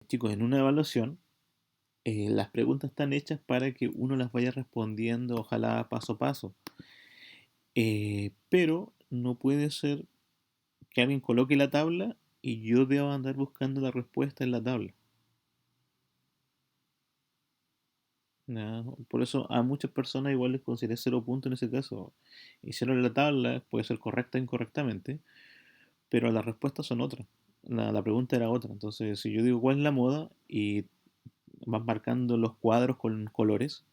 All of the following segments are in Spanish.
chicos, en una evaluación, las preguntas están hechas para que uno las vaya respondiendo, ojalá paso a paso. Pero no puede ser que alguien coloque la tabla y yo deba andar buscando la respuesta en la tabla. Ya, por eso a muchas personas igual les consideré 0 puntos en ese caso. Hicieron la tabla, puede ser correcta o incorrectamente, pero las respuestas son otras. La pregunta era otra. Entonces, si yo digo cuál es la moda y vas marcando los cuadros con colores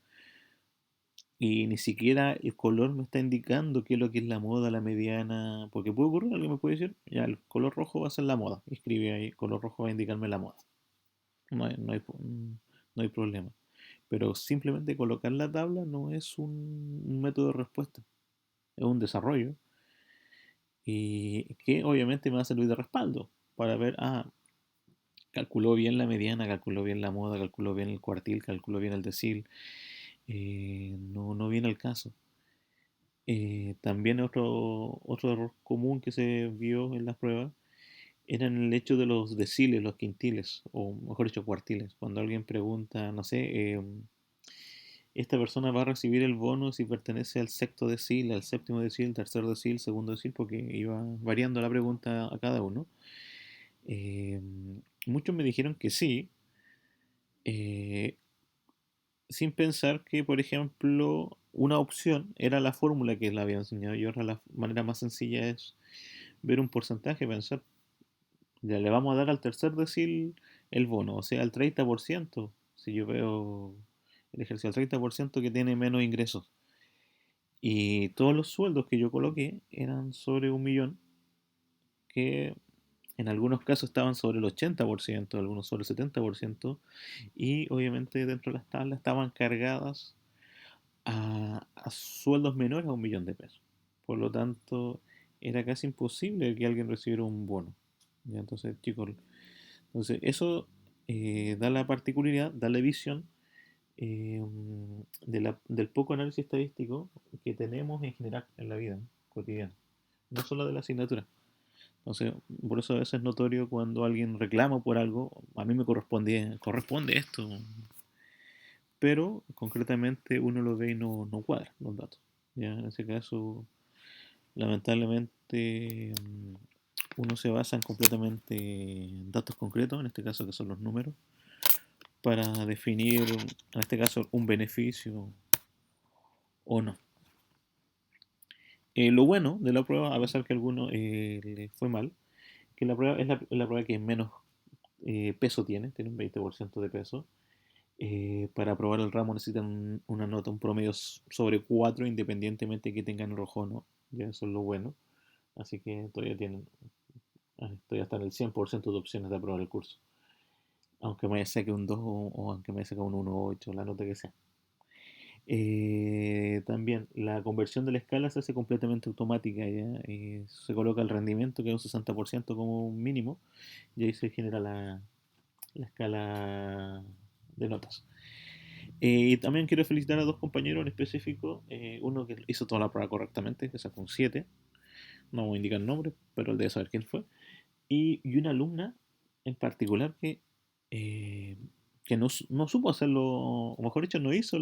y ni siquiera el color me está indicando qué es lo que es la moda, la mediana, porque puede ocurrir, alguien me puede decir, ya, el color rojo va a ser la moda. Y escribe ahí, color rojo va a indicarme la moda. No hay problema. Pero simplemente colocar la tabla no es un método de respuesta, es un desarrollo y que obviamente me va a servir de respaldo para ver, calculó bien la mediana, calculó bien la moda, calculó bien el cuartil, calculó bien el decil, no viene al caso. También otro error común que se vio en las pruebas era en el hecho de los deciles, los quintiles, o mejor dicho, cuartiles. Cuando alguien pregunta, no sé, esta persona va a recibir el bono si pertenece al sexto decil, al séptimo decil, tercer decil, segundo decil, porque iba variando la pregunta a cada uno. Eh, Muchos me dijeron que sí, eh, sin pensar que, por ejemplo, una opción era la fórmula que le había enseñado y ahora la manera más sencilla es ver un porcentaje, pensar, ya le vamos a dar al tercer decil el bono, o sea, al 30%, si yo veo el ejercicio al 30% que tiene menos ingresos. Y todos los sueldos que yo coloqué eran sobre 1 millón, que en algunos casos estaban sobre el 80%, algunos sobre el 70%, y obviamente dentro de las tablas estaban cargadas a sueldos menores a 1 millón de pesos. Por lo tanto, era casi imposible que alguien recibiera un bono. ¿Ya? Entonces, chicos, entonces eso da la particularidad, da la visión del poco análisis estadístico que tenemos en general en la vida cotidiana, no solo de la asignatura. Entonces, por eso a veces es notorio cuando alguien reclama por algo, a mí me corresponde esto, pero concretamente uno lo ve y no cuadra los datos. Ya, en ese caso, lamentablemente, uno se basa en completamente en datos concretos, en este caso que son los números, para definir, en este caso, un beneficio o no. Lo bueno de la prueba, a pesar que a alguno le fue mal, que la prueba es la prueba que menos peso tiene un 20% de peso. Para aprobar el ramo necesitan una nota, un promedio sobre 4, independientemente que tengan el rojo o no. Ya eso es lo bueno. Así que todavía están en el 100% de opciones de aprobar el curso. Aunque me saque un 2 o aunque me saque un 1,8, la nota que sea. También la conversión de la escala se hace completamente automática, ¿ya? Se coloca el rendimiento, que es un 60% como un mínimo, y ahí se genera la escala de notas. Y también quiero felicitar a dos compañeros en específico, uno que hizo toda la prueba correctamente, que sacó un 7, no voy a indicar el nombre, pero él debe saber quién fue, y una alumna en particular eh, que no supo hacerlo, o mejor dicho, no hizo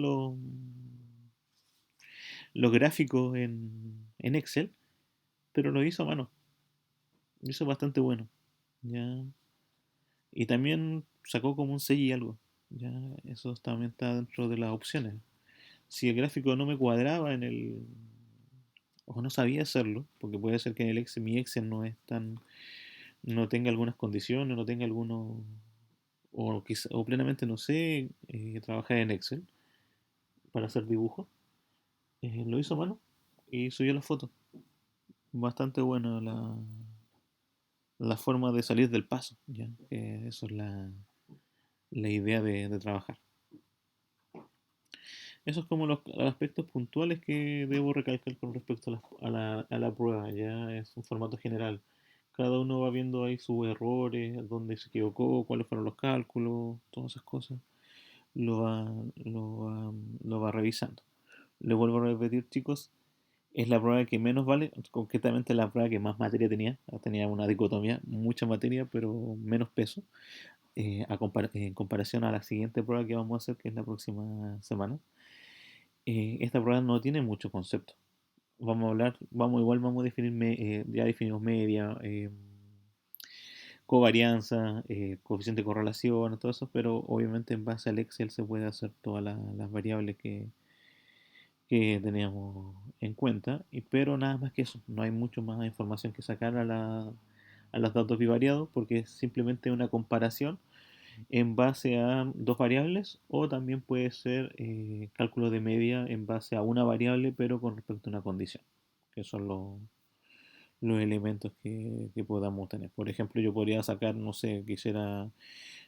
los gráficos en Excel, pero lo hizo a mano. Lo hizo bastante bueno. ¿Ya? Y también sacó como un 6 y algo. ¿Ya? Eso también está dentro de las opciones. Si el gráfico no me cuadraba o no sabía hacerlo, porque puede ser que en el Excel, mi Excel no tenga algunas condiciones, no tenga algunos, o plenamente no sé trabajar en Excel para hacer dibujos, lo hizo a mano y subió la foto. Bastante buena la forma de salir del paso, ¿ya? Que eso es la idea de trabajar. Esos como los aspectos puntuales que debo recalcar con respecto a la prueba, ya es un formato general. Cada uno va viendo ahí sus errores, dónde se equivocó, cuáles fueron los cálculos, todas esas cosas, lo va, lo va revisando. Le vuelvo a repetir, chicos, es la prueba que menos vale, concretamente la prueba que más materia tenía. Tenía una dicotomía, mucha materia, pero menos peso. en comparación a la siguiente prueba que vamos a hacer, que es la próxima semana, esta prueba no tiene mucho concepto. Vamos a hablar, vamos a definir, ya definimos media, covarianza, coeficiente de correlación, todo eso, pero obviamente en base al Excel se puede hacer todas las variables que teníamos en cuenta, pero nada más que eso, no hay mucho más información que sacar a los datos bivariados porque es simplemente una comparación en base a dos variables o también puede ser cálculo de media en base a una variable pero con respecto a una condición, que son los elementos que podamos tener. Por ejemplo, yo podría sacar, no sé, quisiera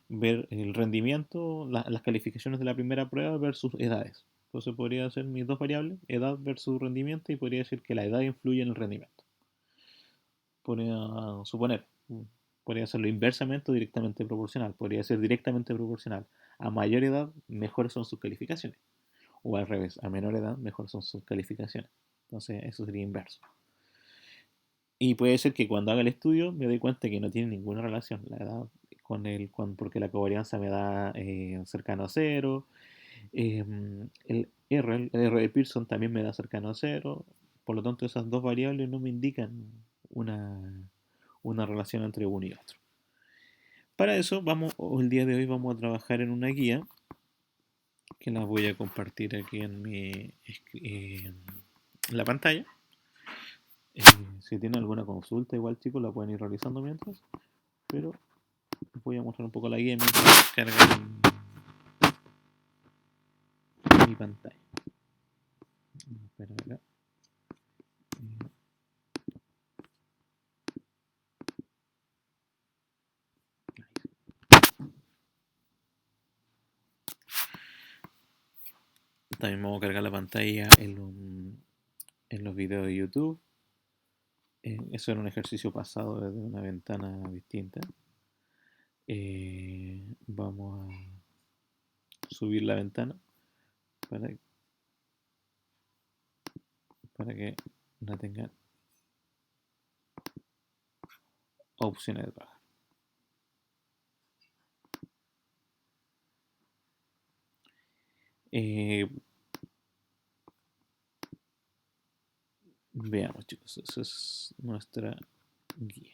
ver el rendimiento, las calificaciones de la primera prueba versus edades. Entonces podría hacer mis dos variables, edad versus rendimiento, y podría decir que la edad influye en el rendimiento. Podría suponer, podría hacerlo inversamente o directamente proporcional. Podría ser directamente proporcional. A mayor edad, mejores son sus calificaciones. O al revés, a menor edad, mejores son sus calificaciones. Entonces, eso sería inverso. Y puede ser que cuando haga el estudio me doy cuenta que no tiene ninguna relación la edad porque la covarianza me da cercano a cero, el R de Pearson también me da cercano a cero, por lo tanto esas dos variables no me indican una, una relación entre uno y otro. Para eso, el día de hoy vamos a trabajar en una guía que la voy a compartir aquí en la pantalla. Si tienen alguna consulta, igual chicos, la pueden ir realizando mientras, pero voy a mostrar un poco la guía mientras carga mi pantalla. Espera acá. También vamos a cargar la pantalla en los videos de YouTube. Eso era un ejercicio pasado desde una ventana distinta. Vamos a subir la ventana para, para que la tengan opciones de bajar. Veamos chicos, esa es nuestra guía.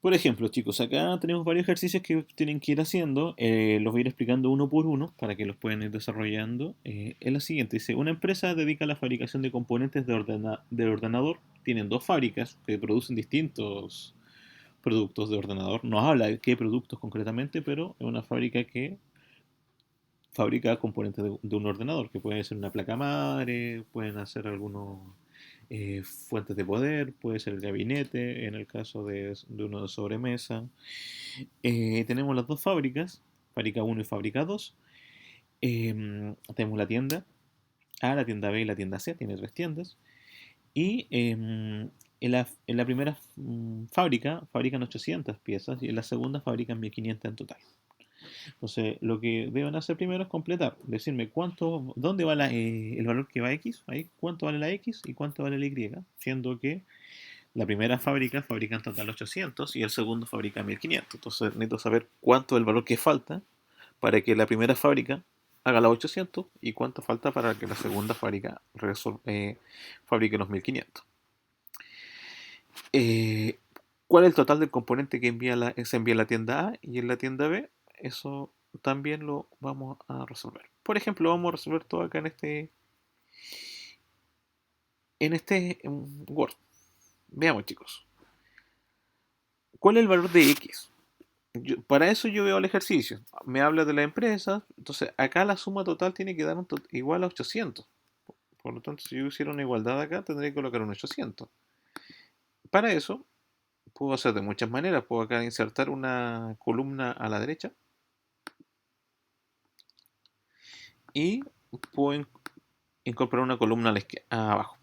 Por ejemplo, chicos, acá tenemos varios ejercicios que tienen que ir haciendo. Los voy a ir explicando uno por uno para que los puedan ir desarrollando. Es la siguiente, dice, una empresa dedica a la fabricación de componentes de ordenador. Tienen dos fábricas que producen distintos productos de ordenador. No habla de qué productos concretamente, pero es una fábrica que fabrica componentes de un ordenador, que puede ser una placa madre, pueden hacer algunos fuentes de poder, puede ser el gabinete, en el caso de uno de sobremesa. Tenemos las dos fábricas, fábrica uno y fábrica 2. Tenemos la tienda A, la tienda B y la tienda C, tiene tres tiendas. Y en la primera fábrica fabrican 800 piezas y en la segunda fabrican 1500 en total. Entonces, lo que deben hacer primero es completar, decirme dónde va el valor que va X, ahí, cuánto vale la X y cuánto vale la Y, siendo que la primera fábrica fabrica en total 800 y el segundo fabrica 1500. Entonces, necesito saber cuánto es el valor que falta para que la primera fábrica haga los 800 y cuánto falta para que la segunda fábrica fabrique los 1500. Eh, ¿Cuál es el total del componente que se envía en la tienda A y en la tienda B? Eso también lo vamos a resolver. Por ejemplo, vamos a resolver todo acá en Word. Veamos, chicos. ¿Cuál es el valor de X? Para eso yo veo el ejercicio. Me habla de la empresa. Entonces, acá la suma total tiene que dar igual a 800. Por lo tanto, si yo hiciera una igualdad acá, tendría que colocar un 800. Para eso, puedo hacer de muchas maneras. Puedo acá insertar una columna a la derecha y puedo incorporar una columna abajo.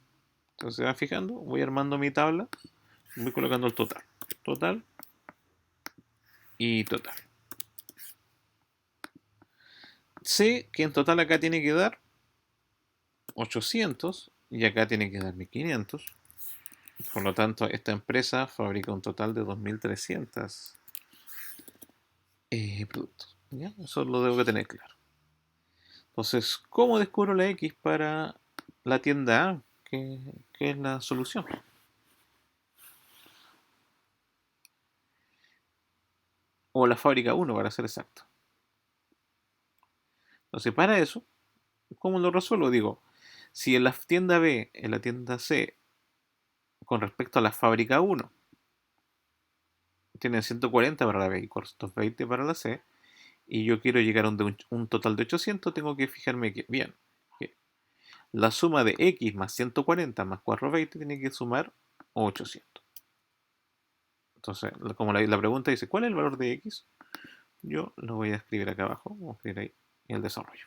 Entonces se van fijando, voy armando mi tabla, voy colocando el total. Total y total. sé que en total acá tiene que dar 800 y acá tiene que dar 1500. Por lo tanto, esta empresa fabrica un total de 2300 productos. ¿Ya? Eso lo debo que tener claro. Entonces, ¿cómo descubro la X para la tienda A? ¿Qué es la solución? O la fábrica uno para ser exacto. Entonces, para eso, ¿cómo lo resuelvo? Digo, si en la tienda B, en la tienda C, con respecto a la fábrica uno tienen 140 para la B y 420 para la C, y yo quiero llegar a un total de 800, tengo que fijarme que, bien, que la suma de X más 140 más 420 tiene que sumar 800. Entonces, como la pregunta dice, ¿cuál es el valor de X? Yo lo voy a escribir acá abajo, vamos a escribir ahí en el desarrollo.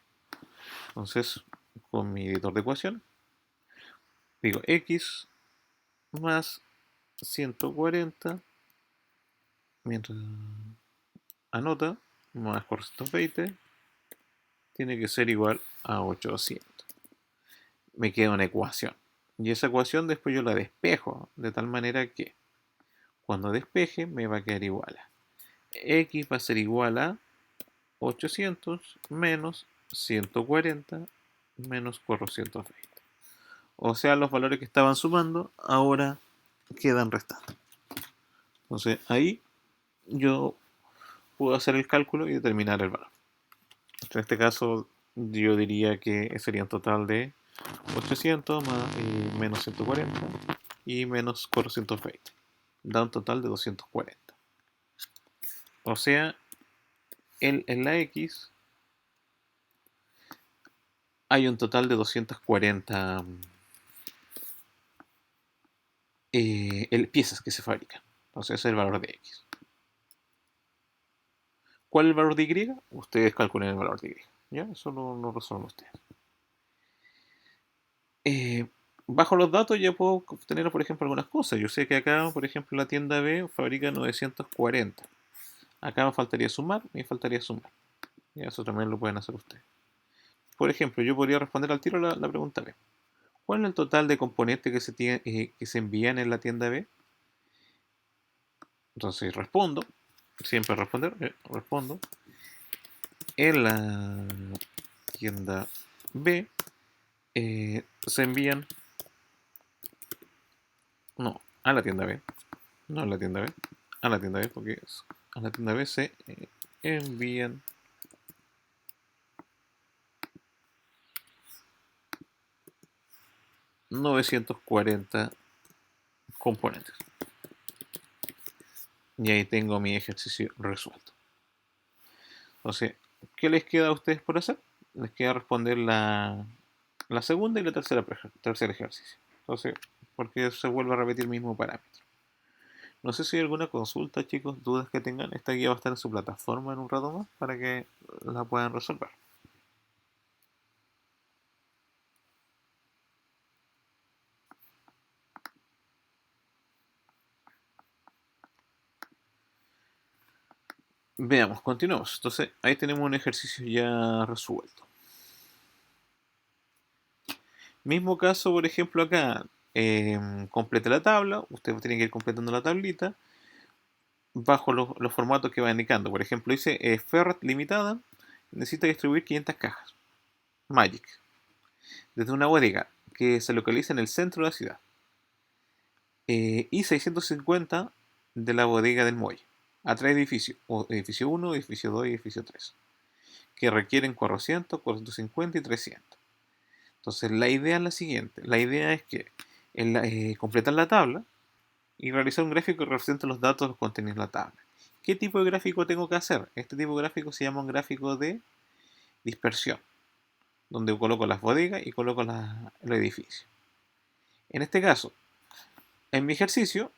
Entonces, con mi editor de ecuación, digo X más 140, mientras anota, más 420, tiene que ser igual a 800. Me queda una ecuación. Y esa ecuación después yo la despejo, de tal manera que cuando despeje me va a quedar igual a X va a ser igual a 800 menos 140 menos 420. O sea, los valores que estaban sumando ahora quedan restando. Entonces ahí yo puedo hacer el cálculo y determinar el valor. En este caso yo diría que sería un total de 800 más, menos 140 y menos 420. Da un total de 240. O sea, en la X hay un total de 240 piezas que se fabrican. Entonces ese es el valor de X. ¿Cuál es el valor de Y? Ustedes calculen el valor de Y. ¿Ya? Eso lo resuelven ustedes. Eh, Bajo los datos ya puedo obtener, por ejemplo, algunas cosas. Yo sé que acá, por ejemplo, la tienda B fabrica 940. Acá me faltaría sumar. Y eso también lo pueden hacer ustedes. Por ejemplo, yo podría responder al tiro la pregunta B. ¿Cuál es el total de componentes que se envían en la tienda B? Entonces respondo, siempre responder, respondo. En la tienda B se envían, no, a la tienda B, no a la tienda B, a la tienda B, porque a la tienda B se envían 940 componentes. Y ahí tengo mi ejercicio resuelto. Entonces, ¿qué les queda a ustedes por hacer? Les queda responder la segunda y la tercer ejercicio. Entonces, porque se vuelve a repetir el mismo parámetro. No sé si hay alguna consulta, chicos, dudas que tengan. Esta guía va a estar en su plataforma en un rato más para que la puedan resolver. Veamos, continuamos. Entonces, ahí tenemos un ejercicio ya resuelto. Mismo caso, por ejemplo, acá, complete la tabla. Usted tiene que ir completando la tablita bajo los formatos que va indicando. Por ejemplo, dice Ferret Limitada necesita distribuir 500 cajas. Magic. Desde una bodega que se localiza en el centro de la ciudad. Y 650 de la bodega del muelle. A tres edificios. O edificio 1, edificio 2 y edificio 3. Que requieren 400, 450 y 300. Entonces la idea es la siguiente. La idea es que completar la tabla y realizar un gráfico que represente los datos, los contenidos de la tabla. ¿Qué tipo de gráfico tengo que hacer? Este tipo de gráfico se llama un gráfico de dispersión, donde coloco las bodegas y coloco los edificios. En este caso, en mi ejercicio,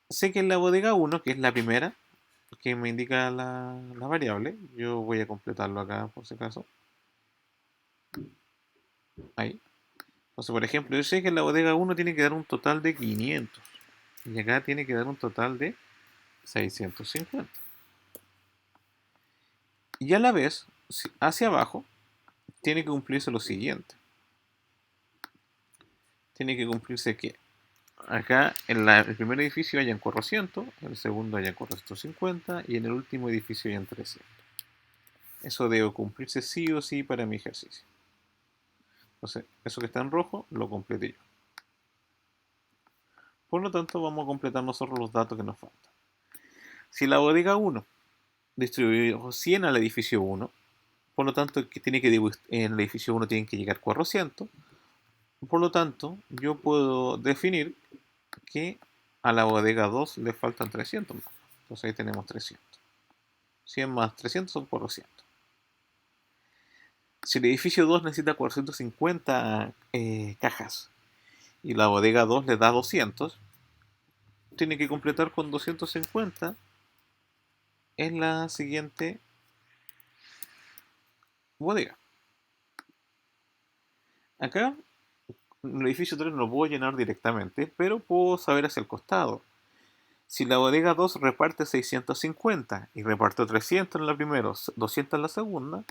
sé que en la bodega 1, que es la primera, que me indica la variable, yo voy a completarlo acá por si acaso. Ahí. Entonces, por ejemplo, yo sé que en la bodega 1 tiene que dar un total de 500 y acá tiene que dar un total de 650. Y a la vez, hacia abajo tiene que cumplirse lo siguiente. Tiene que cumplirse que acá en el primer edificio hayan 400, en el segundo hayan 450 y en el último edificio hayan 300. Eso debe cumplirse sí o sí para mi ejercicio. Entonces, eso que está en rojo lo completé yo. Por lo tanto, vamos a completar nosotros los datos que nos faltan. Si la bodega 1 distribuyó 100 al edificio 1, por lo tanto, en el edificio 1 tienen que llegar 400. Por lo tanto, yo puedo definir que a la bodega 2 le faltan 300 más. Entonces ahí tenemos 300. 100 más 300 son 400. Si el edificio 2 necesita 450 cajas y la bodega 2 le da 200, tiene que completar con 250 en la siguiente bodega. Acá, en el edificio 3 no lo puedo llenar directamente, pero puedo saber hacia el costado. Si la bodega 2 reparte 650 y repartió 300 en la primera, 200 en la segunda,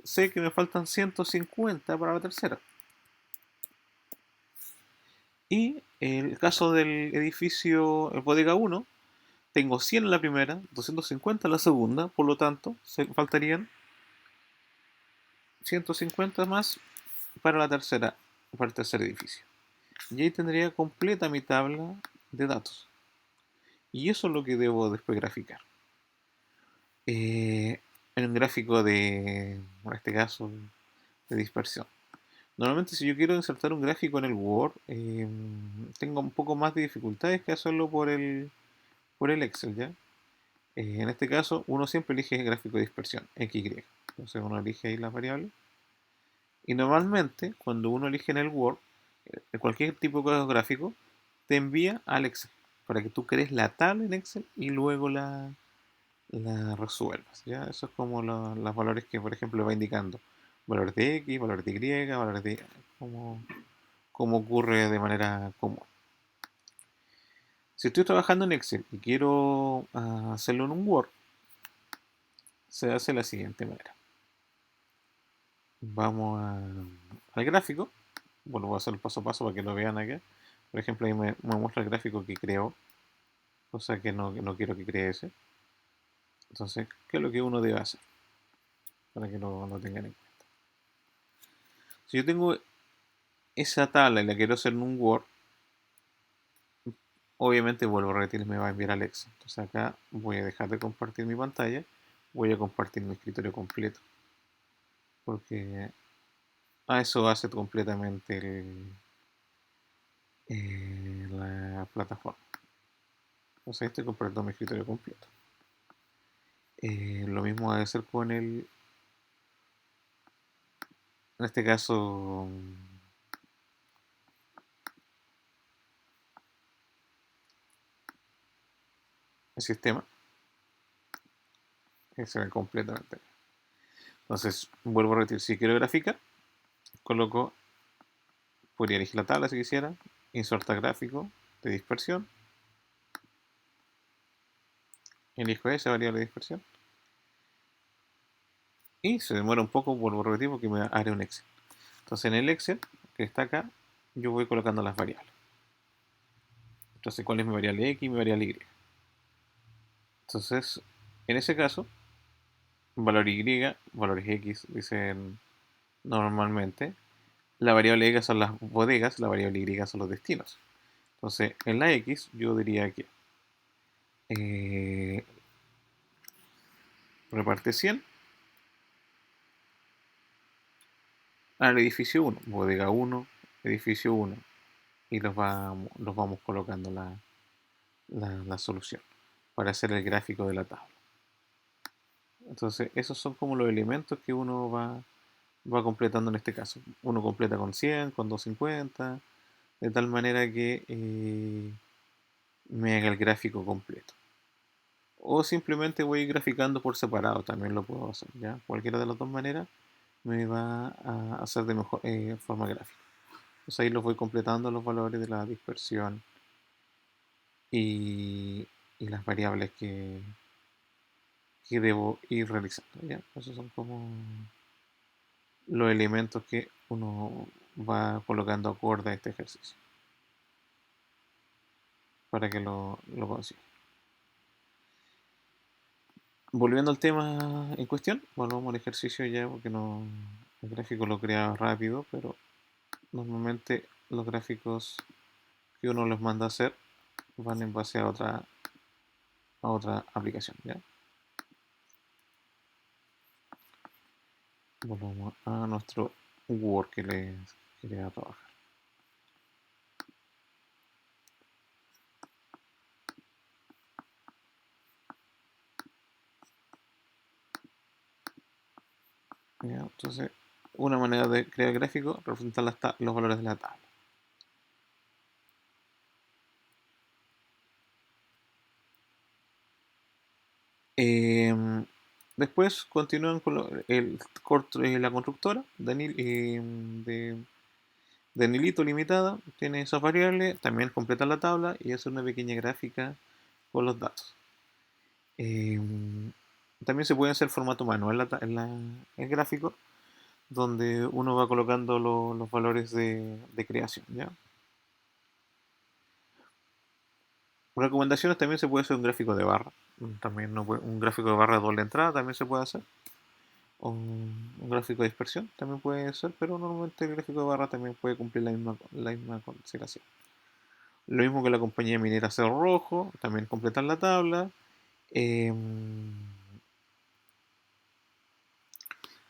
sé que me faltan 150 para la tercera. Y en el caso del edificio bodega 1, tengo 100 en la primera, 250 en la segunda, por lo tanto, faltarían 150 más para para el tercer edificio. Y ahí tendría completa mi tabla de datos. Y eso es lo que debo después graficar. En un gráfico en este caso, de dispersión. Normalmente si yo quiero insertar un gráfico en el Word, tengo un poco más de dificultades que hacerlo por el Excel, ¿ya? En este caso, uno siempre elige el gráfico de dispersión, XY. Entonces uno elige ahí las variables. Y normalmente, cuando uno elige en el Word, cualquier tipo de gráfico, te envía al Excel para que tú crees la tabla en Excel y luego la resuelvas. ¿Ya? Eso es como los valores que, por ejemplo, va indicando. Valores de X, valores de Y, valores de... como, como ocurre de manera común. Si estoy trabajando en Excel y quiero hacerlo en un Word, se hace de la siguiente manera. Vamos al gráfico. Bueno, voy a hacer el paso a paso para que lo vean acá. Por ejemplo, ahí me muestra el gráfico que creo, cosa que no quiero que cree ese. Entonces, ¿qué es lo que uno debe hacer? Para que lo tengan en cuenta. Si yo tengo esa tabla y la quiero hacer en un Word, obviamente vuelvo a repetir, me va a enviar al Excel. Entonces acá voy a dejar de compartir mi pantalla, voy a compartir mi escritorio completo, porque a eso hace completamente la plataforma. Entonces estoy compartiendo mi escritorio completo. Lo mismo debe ser con en este caso, el sistema, que se ve completamente. Entonces, vuelvo a repetir, si quiero graficar, coloco, podría elegir la tabla si quisiera, inserta gráfico de dispersión, elijo esa variable de dispersión, y se demora un poco, vuelvo a repetir, porque me haré un Excel. Entonces, en el Excel, que está acá, yo voy colocando las variables. Entonces, ¿cuál es mi variable X y mi variable Y? Entonces, en ese caso, valor Y, valores X, dicen normalmente. La variable X son las bodegas, la variable Y son los destinos. Entonces, en la X yo diría que eh, reparte 100 al edificio 1, bodega 1, edificio 1, y los vamos colocando la solución para hacer el gráfico de la tabla. Entonces, esos son como los elementos que uno va completando en este caso. Uno completa con 100, con 250, de tal manera que me haga el gráfico completo. O simplemente voy graficando por separado, también lo puedo hacer, ¿ya? Cualquiera de las dos maneras me va a hacer de mejor forma gráfica. Pues ahí los voy completando los valores de la dispersión y las variables que debo ir realizando, ¿ya? Esos son como los elementos que uno va colocando acorde a este ejercicio para que lo consiga. Volviendo al tema en cuestión, volvamos al ejercicio ya porque no, el gráfico lo crea rápido, pero normalmente los gráficos que uno les manda a hacer van en base a otra aplicación, ¿ya? Volvamos a nuestro Word que le va a trabajar. ¿Ya? Entonces, una manera de crear gráfico representar los valores de la tabla. Em, Después continúan con la constructora de Nilito Limitada, tiene esas variables, también completa la tabla y hace una pequeña gráfica con los datos. Em, También se puede hacer formato manual el gráfico, donde uno va colocando los valores de creación, ¿ya? Recomendaciones también se puede hacer un gráfico de barra. También un gráfico de barra de doble entrada también se puede hacer. O un gráfico de dispersión también puede ser, pero normalmente el gráfico de barra también puede cumplir la misma consideración. Lo mismo que la compañía minera Cerro Rojo, también completar la tabla. Em,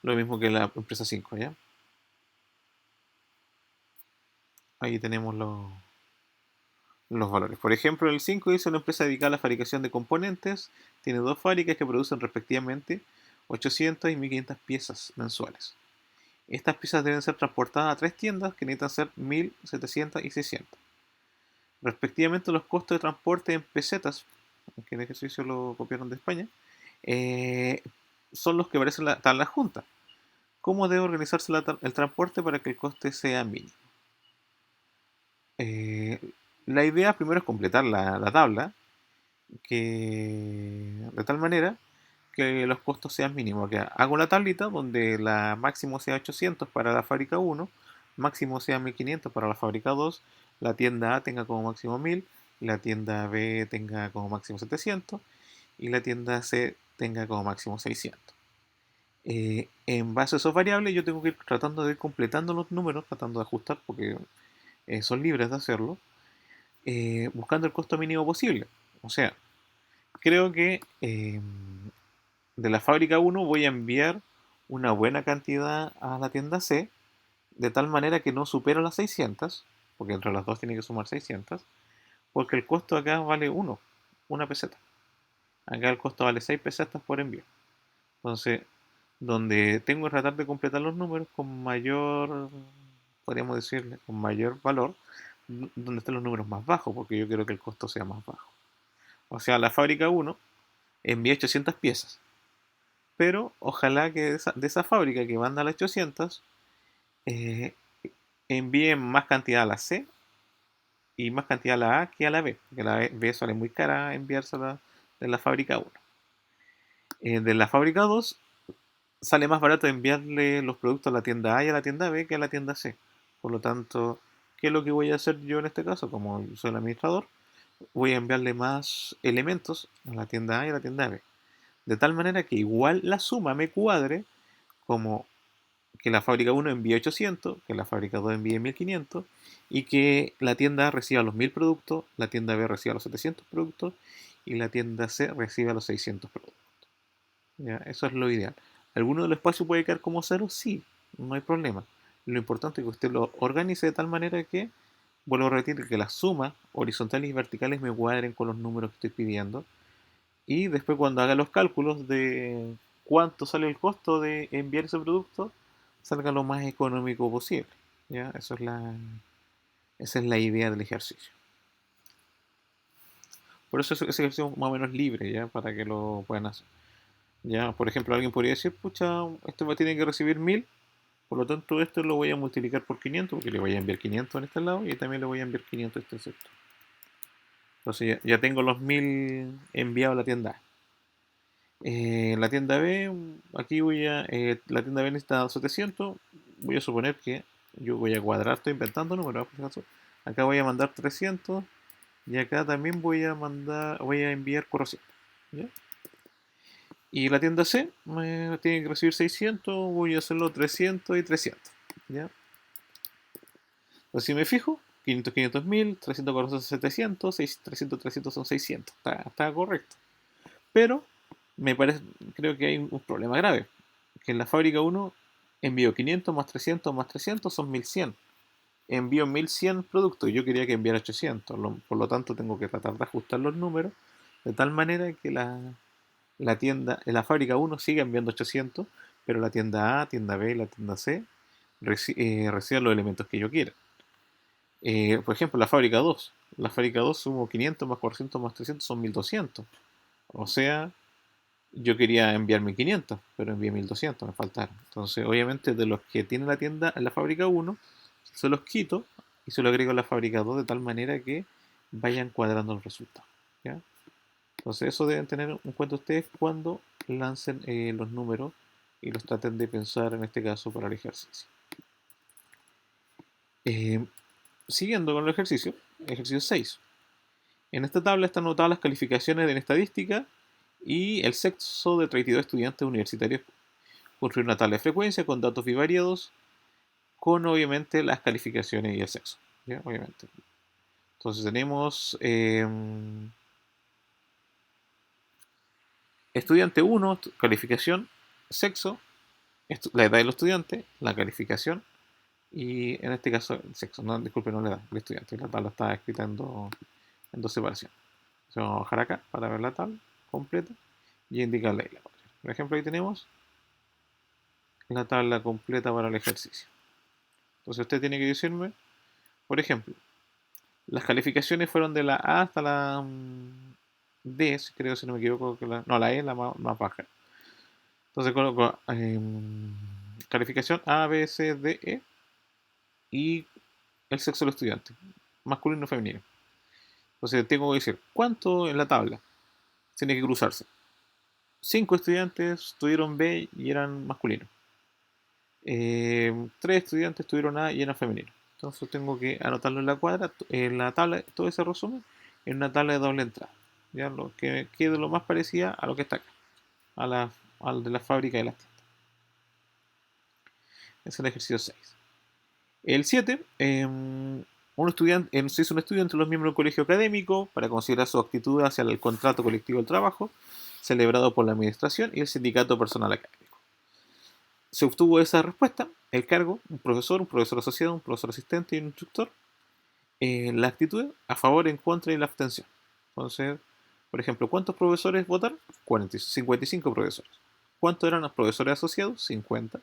lo mismo que la empresa 5, ¿ya? Ahí tenemos los valores. Por ejemplo, el 5 dice una empresa dedicada a la fabricación de componentes. Tiene dos fábricas que producen respectivamente 800 y 1500 piezas mensuales. Estas piezas deben ser transportadas a tres tiendas que necesitan ser 1700 y 600. Respectivamente, los costos de transporte en pesetas, que el ejercicio lo copiaron de España, eh, son los que aparecen en la tabla junta. ¿Cómo debe organizarse el transporte para que el coste sea mínimo? Eh, la idea primero es completar la tabla de tal manera que los costos sean mínimos. Que hago una tablita donde la máximo sea 800 para la fábrica 1, máximo sea 1500 para la fábrica 2, la tienda A tenga como máximo 1000, la tienda B tenga como máximo 700 y la tienda C tenga como máximo 600. En base a esos variables yo tengo que ir tratando de ir completando los números, tratando de ajustar porque son libres de hacerlo, buscando el costo mínimo posible. O sea, creo que de la fábrica 1 voy a enviar una buena cantidad a la tienda C, de tal manera que no supera las 600, porque entre las dos tiene que sumar 600, porque el costo acá vale 1, una peseta. Acá el costo vale 6 pesetas por envío. Entonces, donde tengo que tratar de completar los números con mayor, podríamos decirle, con mayor valor, donde estén los números más bajos, porque yo quiero que el costo sea más bajo. O sea, la fábrica 1 envía 800 piezas, pero ojalá que de esa fábrica que manda las 800, eh, envíen más cantidad a la C y más cantidad a la A que a la B, porque la B sale muy cara enviársela de la fábrica 1. De la fábrica 2 sale más barato enviarle los productos a la tienda A y a la tienda B que a la tienda C. Por lo tanto, ¿qué es lo que voy a hacer yo en este caso? Como soy el administrador, voy a enviarle más elementos a la tienda A y a la tienda B. De tal manera que igual la suma me cuadre como que la fábrica 1 envíe 800, que la fábrica 2 envíe 1500 y que la tienda A reciba los 1000 productos, la tienda B reciba los 700 productos y la tienda C reciba los 600 productos. ¿Ya? Eso es lo ideal. ¿Alguno de los espacios puede quedar como cero? Sí, no hay problema. Lo importante es que usted lo organice de tal manera que, vuelvo a repetir, que las sumas horizontales y verticales me cuadren con los números que estoy pidiendo. Y después cuando haga los cálculos de cuánto sale el costo de enviar ese producto, salga lo más económico posible. ¿Ya? Esa es la idea del ejercicio. Por eso ese ejercicio es más o menos libre, ¿ya? Para que lo puedan hacer. ¿Ya? Por ejemplo, alguien podría decir, pucha, este va a tener que recibir 1000, por lo tanto esto lo voy a multiplicar por 500, porque le voy a enviar 500 en este lado y también le voy a enviar 500 a este sector. Entonces ya tengo los 1000 enviados a la tienda. La tienda B, aquí la tienda B necesita 700. Voy a suponer que yo voy a cuadrar, estoy inventando números, por si acaso. Acá voy a mandar 300 y acá también voy a enviar 400. ¿Ya? Y la tienda C tiene que recibir 600, voy a hacerlo 300 y 300. ¿Ya? Entonces si me fijo, 500, 500 1000, 300, 400, 700, 300, 300 son 600. Está correcto. Pero me parece, creo que hay un problema grave. Que en la fábrica uno envío 500 más 300 más 300 son 1100. Envío 1100 productos y yo quería que enviara 800. Por lo tanto, tengo que tratar de ajustar los números de tal manera que la tienda, en la fábrica uno siga enviando 800, pero la tienda A, tienda B y la tienda C reciban los elementos que yo quiera. Por ejemplo, la fábrica 2. La fábrica 2 sumo 500 más 400 más 300 son 1200. O sea, yo quería enviar 1500, pero envié 1200, me faltaron. Entonces, obviamente, de los que tiene la tienda en la fábrica uno se los quito y se los agrego a la fábrica 2 de tal manera que vayan cuadrando los resultados. ¿Ya? Entonces, eso deben tener en cuenta ustedes cuando lancen los números y los traten de pensar en este caso para el ejercicio. Eh, Siguiendo con el ejercicio 6. En esta tabla están anotadas las calificaciones en estadística y el sexo de 32 estudiantes universitarios. Construir una tabla de frecuencia con datos bivariados, con obviamente las calificaciones y el sexo. ¿Ya? Obviamente. Entonces tenemos estudiante 1, calificación, sexo, la edad del estudiante, la calificación y en este caso el sexo. No, disculpe, no la edad del estudiante. La tabla está escrita en dos separaciones. Vamos a bajar acá para ver la tabla completa y indicarle la otra. Por ejemplo, ahí tenemos la tabla completa para el ejercicio. Entonces usted tiene que decirme, por ejemplo, las calificaciones fueron de la A hasta la D, creo, si no me equivoco. No, la E es la más baja. Entonces coloco calificación A, B, C, D, E y el sexo del estudiante, masculino o femenino. Entonces tengo que decir, ¿cuánto en la tabla? Tiene que cruzarse. 5 estudiantes tuvieron B y eran masculinos. 3 estudiantes tuvieron A y eran femeninos. Entonces tengo que anotarlo en la cuadra, en la tabla, todo ese resumen, en una tabla de doble entrada. Ya lo que quede lo más parecida a lo que está acá, al de la fábrica de las tiendas. Es el ejercicio 6. El 7, se hizo un estudio entre los miembros del colegio académico para considerar su actitud hacia el contrato colectivo del trabajo, celebrado por la administración y el sindicato personal académico. Se obtuvo esa respuesta, el cargo, un profesor asociado, un profesor asistente y un instructor, la actitud a favor, en contra y la abstención. Entonces, por ejemplo, ¿cuántos profesores votaron? 55 profesores. ¿Cuántos eran los profesores asociados? 50.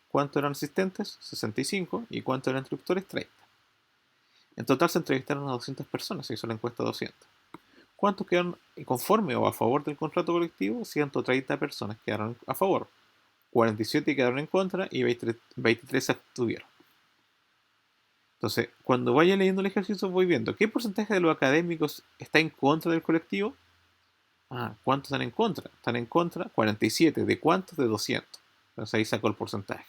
¿Cuántos eran asistentes? 65. ¿Y cuántos eran instructores? 30. En total se entrevistaron a 200 personas, se hizo la encuesta 200. ¿Cuántos quedaron conforme o a favor del contrato colectivo? 130 personas quedaron a favor. 47 quedaron en contra y 23 se abstuvieron. Entonces, cuando vaya leyendo el ejercicio voy viendo qué porcentaje de los académicos está en contra del colectivo. ¿Cuántos están en contra? Están en contra 47. ¿De cuántos? De 200. Entonces ahí saco el porcentaje.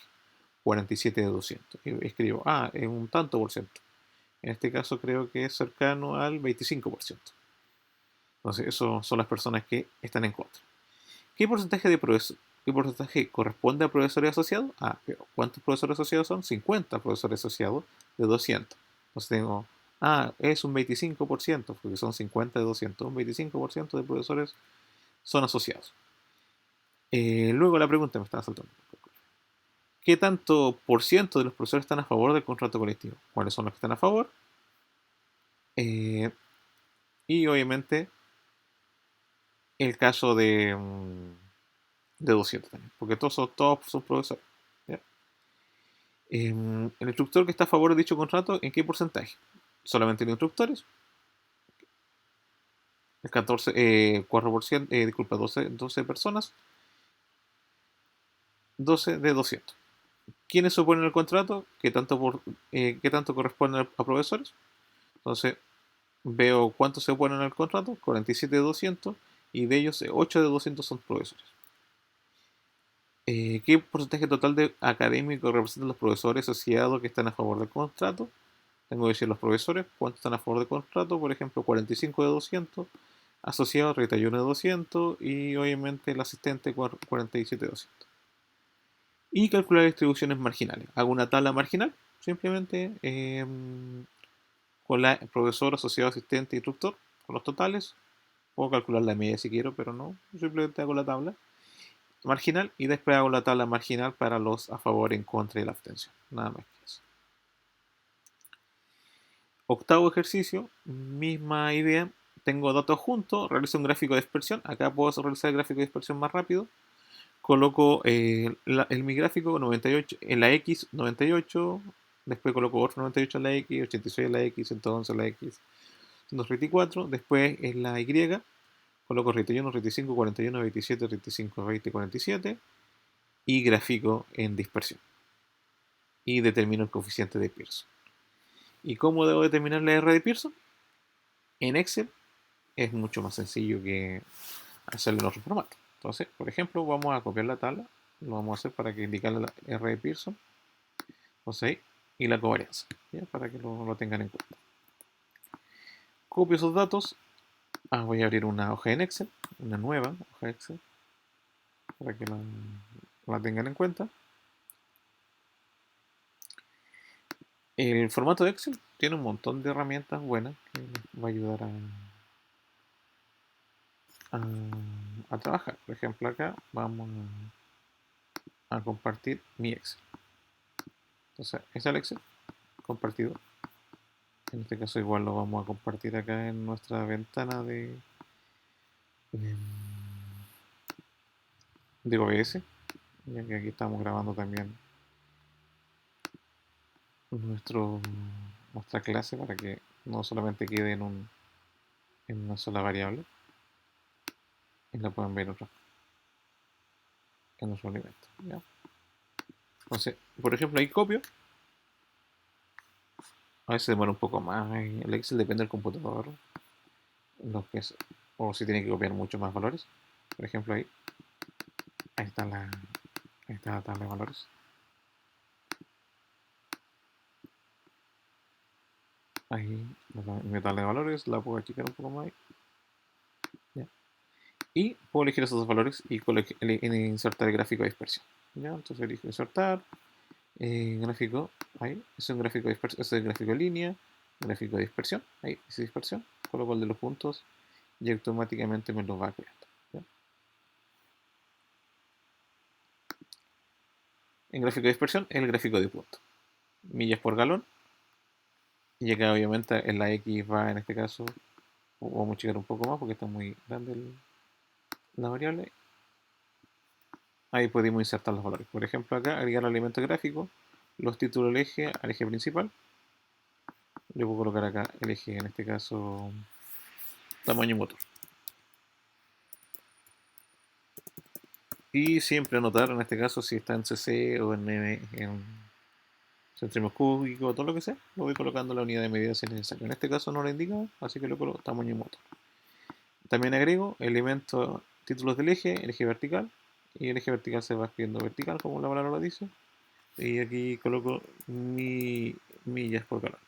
47 de 200. Y escribo, es un tanto por ciento. En este caso creo que es cercano al 25%. Entonces, eso son las personas que están en contra. ¿Qué porcentaje corresponde a profesores asociados? Pero ¿cuántos profesores asociados son? 50 profesores asociados de 200. Entonces tengo, es un 25%, porque son 50 de 200. Un 25% de profesores son asociados. Luego la pregunta me estaba saltando. ¿Qué tanto por ciento de los profesores están a favor del contrato colectivo? ¿Cuáles son los que están a favor? Y obviamente el caso de 200 también, porque todos son profesores. ¿Ya? El instructor que está a favor de dicho contrato, ¿en qué porcentaje? Solamente los instructores. El 4%, disculpa, 12 personas, 12 de 200. ¿Quiénes se oponen al contrato? ¿Qué tanto corresponde a profesores? Entonces, veo cuántos se oponen al contrato, 47 de 200, y de ellos 8 de 200 son profesores. ¿Qué porcentaje total de académicos representan los profesores asociados que están a favor del contrato? Tengo que decir los profesores, cuántos están a favor del contrato, por ejemplo, 45 de 200, asociados 31 de 200 y obviamente el asistente 47 de 200. Y calcular distribuciones marginales. Hago una tabla marginal, simplemente con la profesor, asociado, asistente, instructor, con los totales. Puedo calcular la media si quiero, pero no, simplemente hago la tabla marginal y después hago la tabla marginal para los a favor, en contra y la abstención. Nada más que eso. Octavo ejercicio, misma idea. Tengo datos juntos, realizo un gráfico de dispersión. Acá puedo realizar el gráfico de dispersión más rápido. Coloco en mi gráfico 98, en la X 98, después coloco otro 98 en la X, 86 en la X, 111 en la X, 134, después en la Y, coloco 31, 35, 41, 27, 35, 20, 47 y gráfico en dispersión. Y determino el coeficiente de Pearson. ¿Y cómo debo determinar la R de Pearson? En Excel es mucho más sencillo que hacerlo en otro formato. Entonces, por ejemplo, vamos a copiar la tabla, lo vamos a hacer para que indique la R de Pearson, Entonces, y la covarianza, ¿ya? Para que lo tengan en cuenta. Copio esos datos, voy a abrir una hoja en Excel, una nueva hoja de Excel, para que la tengan en cuenta. El formato de Excel tiene un montón de herramientas buenas que les va a ayudar a trabajar. Por ejemplo, acá vamos a compartir mi Excel. Entonces, es el Excel compartido. En este caso igual lo vamos a compartir acá en nuestra ventana de OBS, ya que aquí estamos grabando también nuestro, nuestra clase para que no solamente quede en una sola variable y la puedan ver en otro elemento. ¿Ya? Entonces, por ejemplo, ahí copio. A veces demora un poco más. El Excel depende del computador. Lo que es, o si tiene que copiar muchos más valores. Por ejemplo, ahí está la tabla de valores. Ahí mi tabla de valores la puedo achicar un poco más. ¿Ya? Y puedo elegir esos dos valores y insertar el gráfico de dispersión. ¿Ya? Entonces elijo insertar. Gráfico, ahí, es un gráfico de dispersión, es el gráfico de línea, gráfico de dispersión, ahí dice dispersión, coloco el de los puntos y automáticamente me lo va creando. ¿Ya? En gráfico de dispersión, el gráfico de punto. Millas por galón, y acá obviamente en la X va en este caso, vamos a achicar un poco más porque está muy grande la variable. Ahí podemos insertar los valores. Por ejemplo, acá agregar elemento gráfico, los títulos del eje al eje principal. Le puedo colocar acá el eje, en este caso, tamaño motor. Y siempre anotar, en este caso, si está en CC o en centímetros cúbicos, todo lo que sea, lo voy colocando en la unidad de medida si es necesario. En este caso no lo indica, así que lo coloco tamaño motor. También agrego elementos, títulos del eje, el eje vertical, y el eje vertical se va escribiendo vertical, como la palabra lo dice. Y aquí coloco millas por galón.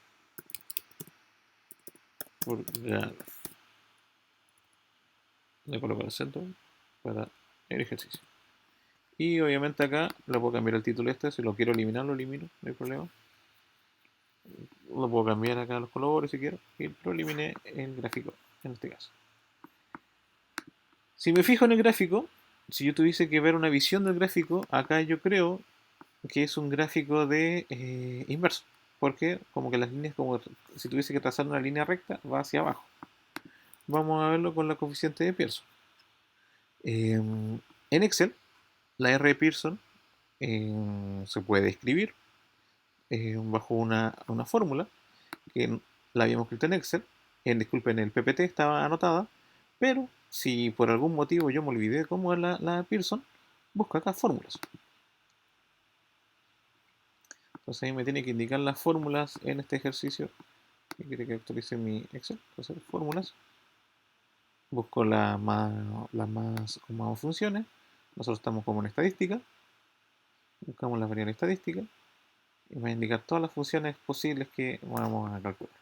Por galón. Le coloco el centro para el ejercicio. Y obviamente acá le puedo cambiar el título este, si lo quiero eliminar, lo elimino, no hay problema. Lo puedo cambiar acá los colores si quiero, y lo eliminé el gráfico en este caso. Si me fijo en el gráfico, si yo tuviese que ver una visión del gráfico, acá yo creo que es un gráfico de inverso, porque como que las líneas, como si tuviese que trazar una línea recta, va hacia abajo. Vamos a verlo con la coeficiente de Pearson. En Excel, la R de Pearson se puede escribir bajo una fórmula que la habíamos escrito en Excel. Disculpen, el PPT estaba anotada, pero si por algún motivo yo me olvidé cómo es la Pearson, busco acá fórmulas. Entonces ahí me tiene que indicar las fórmulas en este ejercicio. Y quiere que actualice mi Excel. Entonces, fórmulas. busco las más como funciones. Nosotros estamos como en estadística, buscamos la variable estadística y me va a indicar todas las funciones posibles que vamos a calcular.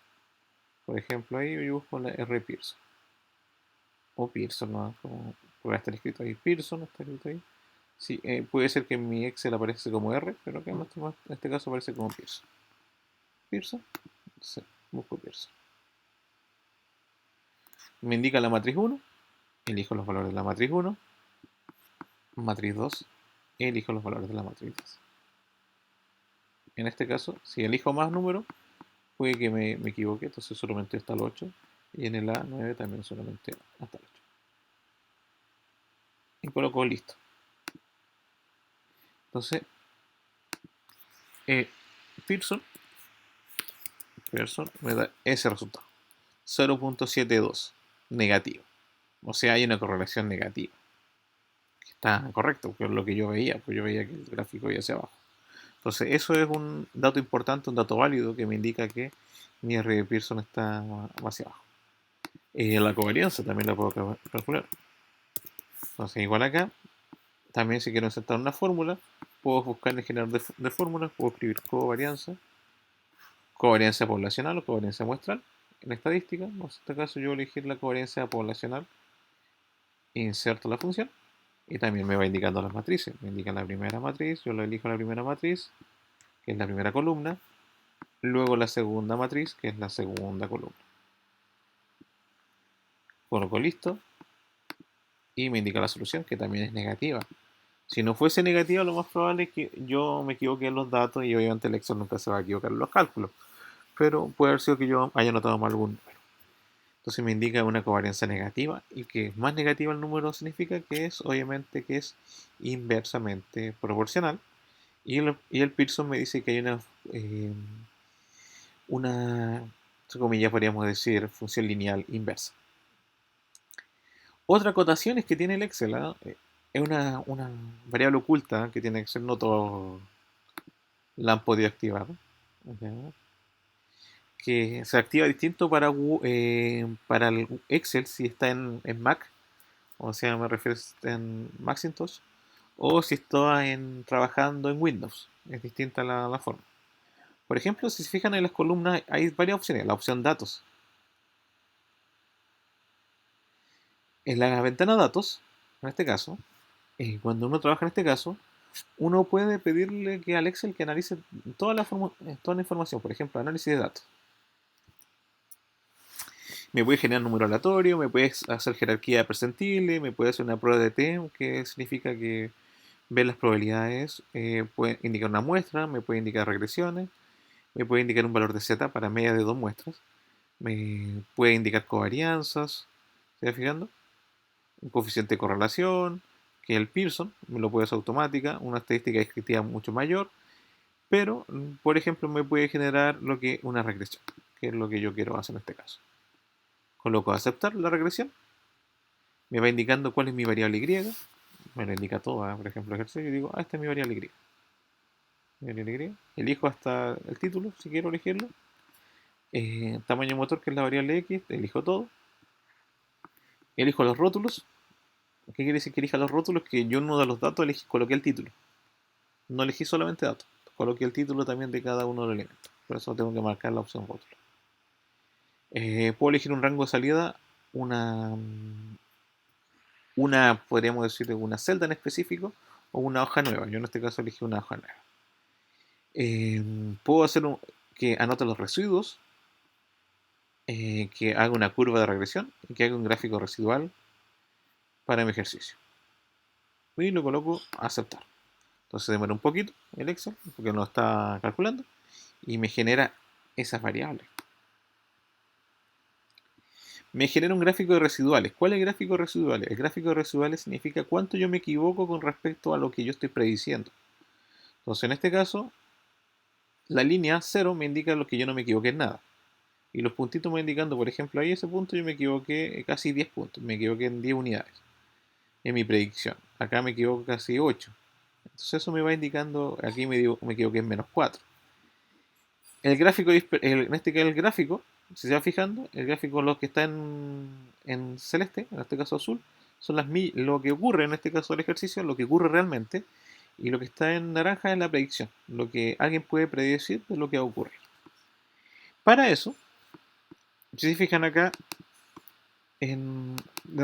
Por ejemplo, ahí yo busco la R Pearson o Pearson, ¿no? Como puede estar escrito ahí Pearson, está escrito ahí. Sí, puede ser que en mi Excel aparece como R, pero acá en este caso aparece como Pearson. Pearson, entonces busco Pearson. Me indica la matriz 1, elijo los valores de la matriz 1, matriz 2, elijo los valores de la matriz 2. En este caso, si elijo más números, puede que me equivoque, entonces solamente hasta el 8, y en el A9 también solamente hasta el 8. Y coloco listo. Entonces, eh, Pearson, Pearson me da ese resultado, 0.72, negativo. O sea, hay una correlación negativa. Está correcto, porque es lo que yo veía, pues yo veía que el gráfico iba hacia abajo. Entonces, eso es un dato importante, un dato válido que me indica que mi R de Pearson está hacia abajo. La covarianza también la puedo calcular. Entonces, igual acá, también si quiero insertar una fórmula, puedo buscar el generador de fórmulas, puedo escribir covarianza poblacional o covarianza muestral en estadística. En este caso, yo voy a elegir la covarianza poblacional, inserto la función y también me va indicando las matrices. Me indica la primera matriz, yo lo elijo la primera matriz, que es la primera columna, luego la segunda matriz, que es la segunda columna. Coloco listo y me indica la solución, que también es negativa. Si no fuese negativa, lo más probable es que yo me equivoque en los datos y obviamente el Excel nunca se va a equivocar en los cálculos. Pero puede haber sido que yo haya notado mal algún número. Entonces me indica una covarianza negativa y que más negativa el número significa que es, obviamente, que es inversamente proporcional. Y el Pearson me dice que hay una, entre comillas, podríamos decir, función lineal inversa. Otra acotación es que tiene el Excel, ¿eh? Es una variable oculta que tiene Excel, no todos la han podido activar. ¿Ya? Que se activa distinto para el Excel si está en Mac, o sea, me refiero si está en Macintosh, o si está trabajando en Windows. Es distinta la forma. Por ejemplo, si se fijan en las columnas, hay varias opciones. La opción datos. En la ventana datos, en este caso, cuando uno trabaja en este caso, uno puede pedirle que al Excel que analice toda la información, por ejemplo, análisis de datos. Me puede generar un número aleatorio, me puede hacer jerarquía percentile, me puede hacer una prueba de T, que significa que ve las probabilidades, puede indicar una muestra, me puede indicar regresiones, me puede indicar un valor de Z para media de dos muestras, me puede indicar covarianzas, ¿se va fijando? Un coeficiente de correlación, que es el Pearson, me lo puede hacer automática, una estadística descriptiva mucho mayor, pero, por ejemplo, me puede generar una regresión, que es lo que yo quiero hacer en este caso. Coloco aceptar la regresión, me va indicando cuál es mi variable Y, me lo indica todo, por ejemplo, ejercicio, y digo, esta es mi variable Y. Elijo hasta el título, si quiero elegirlo. Tamaño motor, que es la variable X, elijo todo. Elijo los rótulos. ¿Qué quiere decir que elija los rótulos? Que yo en uno de los datos coloqué el título. No elegí solamente datos. Coloqué el título también de cada uno de los elementos. Por eso tengo que marcar la opción rótulo. Puedo elegir un rango de salida, podríamos decir, una celda en específico o una hoja nueva. Yo en este caso elegí una hoja nueva. Puedo hacer que anote los residuos, que haga una curva de regresión y que haga un gráfico residual para mi ejercicio. Y lo coloco a aceptar. Entonces demora un poquito el Excel porque no está calculando y me genera esas variables. Me genera un gráfico de residuales. ¿Cuál es el gráfico de residuales? El gráfico de residuales significa cuánto yo me equivoco con respecto a lo que yo estoy prediciendo. Entonces en este caso, la línea 0 me indica lo que yo no me equivoqué en nada. Y los puntitos me van indicando, por ejemplo, ahí ese punto yo me equivoqué casi 10 puntos, me equivoqué en 10 unidades en mi predicción. Acá me equivoco casi 8. Entonces eso me va indicando, aquí me equivoqué en -4. El gráfico, en este caso el gráfico, si se va fijando, el gráfico lo que está en celeste, en este caso azul, son lo que ocurre en este caso del ejercicio, lo que ocurre realmente, y lo que está en naranja es la predicción, lo que alguien puede predecir de lo que va a ocurrir. Para eso, si se fijan acá,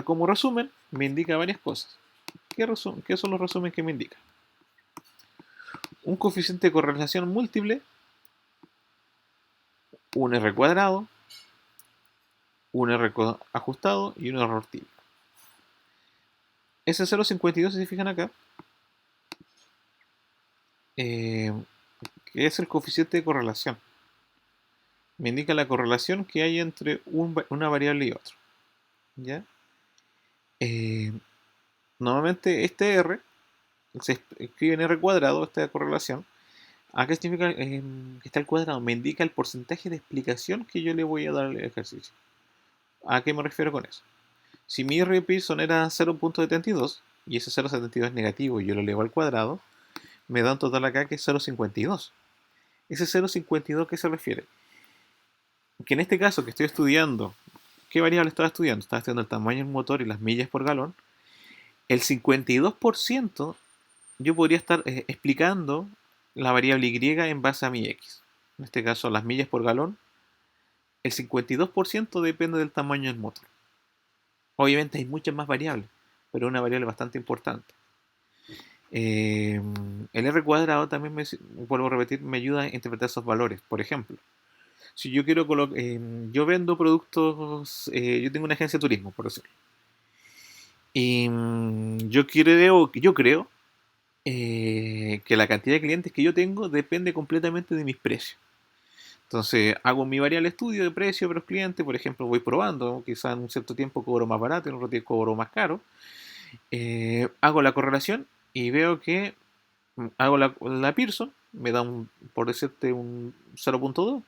como resumen, me indica varias cosas. ¿Qué son los resúmenes que me indican? Un coeficiente de correlación múltiple, un R cuadrado, un R ajustado y un error típico. Ese 0,52, si se fijan acá, eh, que es el coeficiente de correlación. Me indica la correlación que hay entre una variable y otra. ¿Ya? Eh, Normalmente este R se escribe en R cuadrado, esta correlación. ¿A qué significa que está al cuadrado? Me indica el porcentaje de explicación que yo le voy a dar al ejercicio. ¿A qué me refiero con eso? Si mi R Pearson era 0,72 y ese 0,72 es negativo y yo lo elevo al cuadrado, me da un total acá que es 0,52. Ese 0,52, ¿qué se refiere? Que en este caso que estoy estudiando, ¿qué variable estaba estudiando? Estaba estudiando el tamaño del motor y las millas por galón. El 52% yo podría estar explicando la variable Y en base a mi X. En este caso, las millas por galón. El 52% depende del tamaño del motor. Obviamente hay muchas más variables, pero es una variable bastante importante. El R cuadrado también, vuelvo a repetir, me ayuda a interpretar esos valores. Por ejemplo, si yo quiero yo vendo productos, yo tengo una agencia de turismo, por decirlo. Y yo creo que la cantidad de clientes que yo tengo depende completamente de mis precios. Entonces hago mi variable estudio de precio para los clientes, por ejemplo, voy probando, quizá en un cierto tiempo cobro más barato, en otro tiempo cobro más caro. Hago la correlación y veo que hago la Pearson, me da por decirte un 0,2,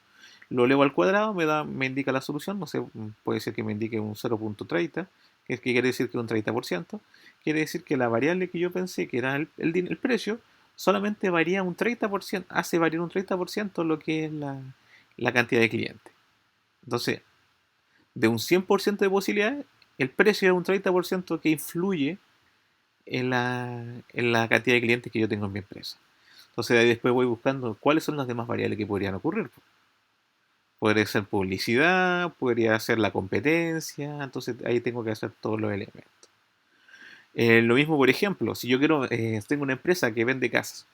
lo elevo al cuadrado, me indica la solución, no sé, puede ser que me indique un 0,30, que quiere decir que un 30%, quiere decir que la variable que yo pensé que era el precio, solamente varía un 30%, hace variar un 30% lo que es la cantidad de clientes. Entonces, de un 100% de posibilidades, el precio es un 30% que influye en la cantidad de clientes que yo tengo en mi empresa. Entonces ahí después voy buscando cuáles son las demás variables que podrían ocurrir. Podría ser publicidad, podría ser la competencia, entonces ahí tengo que hacer todos los elementos. Lo mismo, por ejemplo, si yo tengo una empresa que vende casas,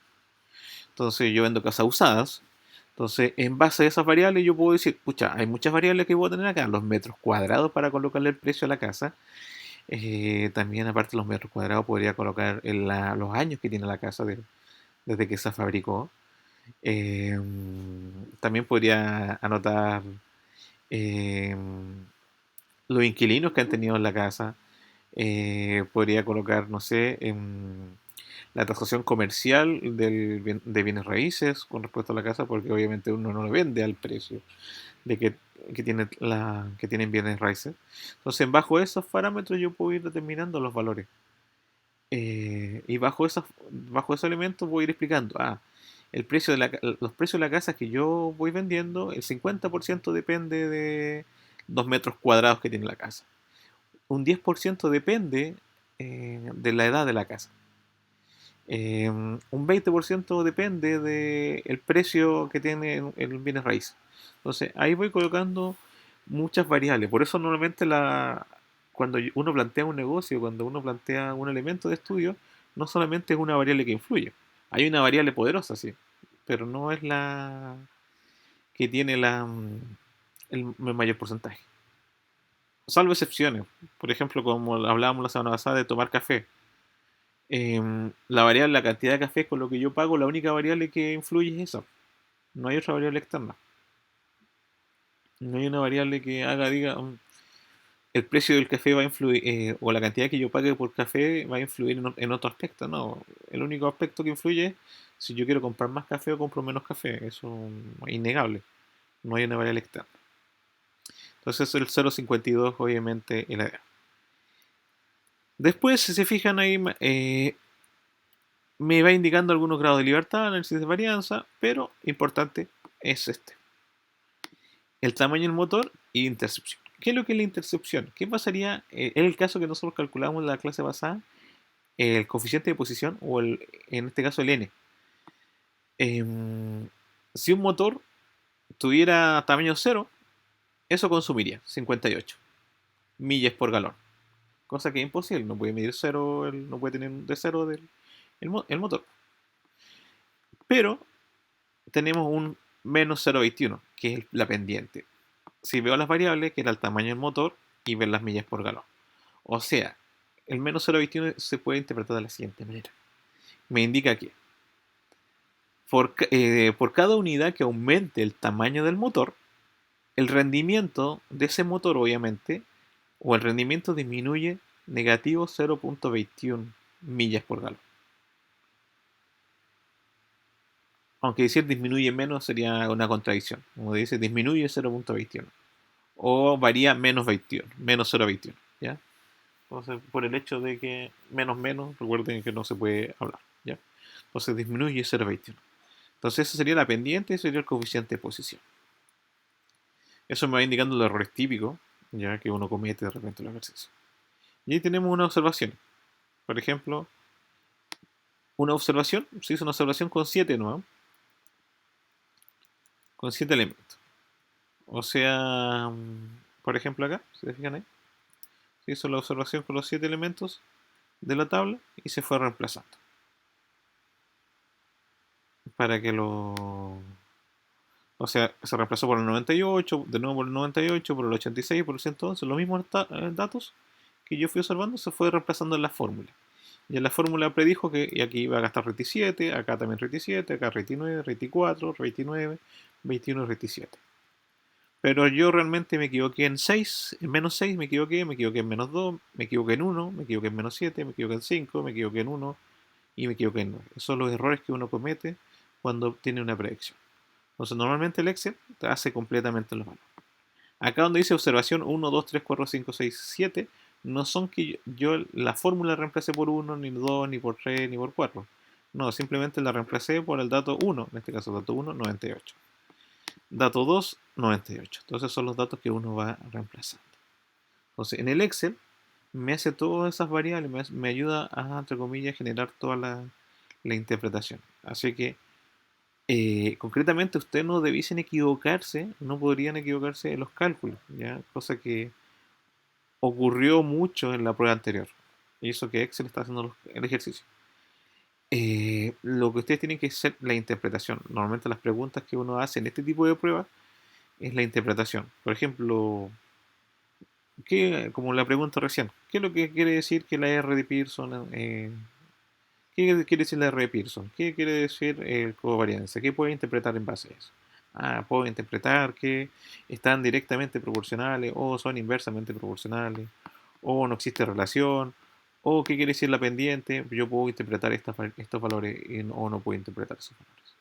entonces yo vendo casas usadas, entonces en base a esas variables yo puedo decir, pucha, hay muchas variables que puedo tener acá, los metros cuadrados para colocarle el precio a la casa, también aparte de los metros cuadrados podría colocar los años que tiene la casa desde que se fabricó. Eh, También podría anotar eh, los inquilinos que han tenido en la casa. Podría colocar, no sé, la tasación comercial de bienes raíces con respecto a la casa, porque obviamente uno no lo vende al precio de que tienen bienes raíces. Entonces, bajo esos parámetros yo puedo ir determinando los valores. Y bajo esos elementos voy a ir explicando, los precios de la casa que yo voy vendiendo, el 50% depende de los metros cuadrados que tiene la casa. Un 10% depende de la edad de la casa. Un 20% depende del precio que tiene el bienes raíces. Entonces, ahí voy colocando muchas variables. Por eso normalmente cuando uno plantea un negocio, cuando uno plantea un elemento de estudio, no solamente es una variable que influye. Hay una variable poderosa, sí, pero no es la que tiene el mayor porcentaje. Salvo excepciones. Por ejemplo, como hablábamos la semana pasada de tomar café. La variable, la cantidad de café con lo que yo pago, la única variable que influye es esa. No hay otra variable externa. No hay una variable que diga, el precio del café va a influir, o la cantidad que yo pague por café va a influir en otro aspecto. No, el único aspecto que influye es si yo quiero comprar más café o compro menos café. Eso es innegable. No hay una variable externa. Entonces el 0,52 obviamente es la idea. Después, si se fijan ahí, me va indicando algunos grados de libertad, análisis de varianza, pero importante es este. el tamaño del motor y intercepción. ¿Qué es lo que es la intercepción? ¿Qué pasaría en el caso que nosotros calculamos en la clase pasada? El coeficiente de posición o en este caso el n. Em, si un motor tuviera tamaño cero, eso consumiría 58 millas por galón. Cosa que es imposible, no puede medir cero, no puede tener de cero el motor. Pero tenemos un menos 0,21, que es la pendiente. Si veo las variables, que era el tamaño del motor, y ver las millas por galón. O sea, el menos 0,21 se puede interpretar de la siguiente manera. Me indica que por cada unidad que aumente el tamaño del motor, el rendimiento de ese motor, obviamente, o el rendimiento disminuye negativo 0,21 millas por galón. Aunque decir disminuye menos sería una contradicción. Como dice, disminuye 0,21. O varía menos 21, menos 0,21. ¿Ya? Entonces, por el hecho de que menos menos, recuerden que no se puede hablar. ¿Ya? Entonces disminuye 0,21. Entonces esa sería la pendiente y sería el coeficiente de posición. Eso me va indicando los errores típicos, ya que uno comete de repente en el ejercicio. Y ahí tenemos una observación. Por ejemplo, una observación, se hizo una observación con 7 ¿no? Con 7 elementos. O sea, por ejemplo acá, si se fijan ahí, se hizo la observación con los 7 elementos de la tabla y se fue reemplazando. Para que lo... O sea, se reemplazó por el 98, de nuevo por el 98, por el 86, por el 111, los mismos datos que yo fui observando se fue reemplazando en la fórmula. Y en la fórmula predijo que y aquí iba a gastar RETI 7, acá también RETI 7, acá RETI 9, RETI 4, RETI 9, 21 y RETI 7. Pero yo realmente me equivoqué en 6, en menos 6 me equivoqué en menos 2, me equivoqué en 1, me equivoqué en menos 7, me equivoqué en 5, me equivoqué en 1 y me equivoqué en 9. Esos son los errores que uno comete cuando tiene una predicción. Entonces normalmente el Excel te hace completamente los valores. Acá donde dice observación 1, 2, 3, 4, 5, 6, 7, no son que yo la fórmula la reemplacé por 1, ni 2, ni por 3, ni por 4. No, simplemente la reemplacé por el dato 1, en este caso dato 1, 98. Dato 2, 98. Entonces son los datos que uno va reemplazando. Entonces en el Excel me hace todas esas variables, me ayuda a, entre comillas, generar toda la interpretación. Así que concretamente ustedes no debiesen equivocarse, no podrían equivocarse en los cálculos, ¿ya? Cosa que ocurrió mucho en la prueba anterior. Y eso que Excel está haciendo el ejercicio. Lo que ustedes tienen que hacer la interpretación. Normalmente las preguntas que uno hace en este tipo de pruebas es la interpretación. Por ejemplo, como la pregunta recién, ¿qué es lo que quiere decir que la R de Pearson? ¿Qué quiere decir la R de Pearson? ¿Qué quiere decir el covarianza? ¿Qué puede interpretar en base a eso? Puedo interpretar que están directamente proporcionales o son inversamente proporcionales o no existe relación o qué quiere decir la pendiente. Yo puedo interpretar estos valores o no puedo interpretar esos valores.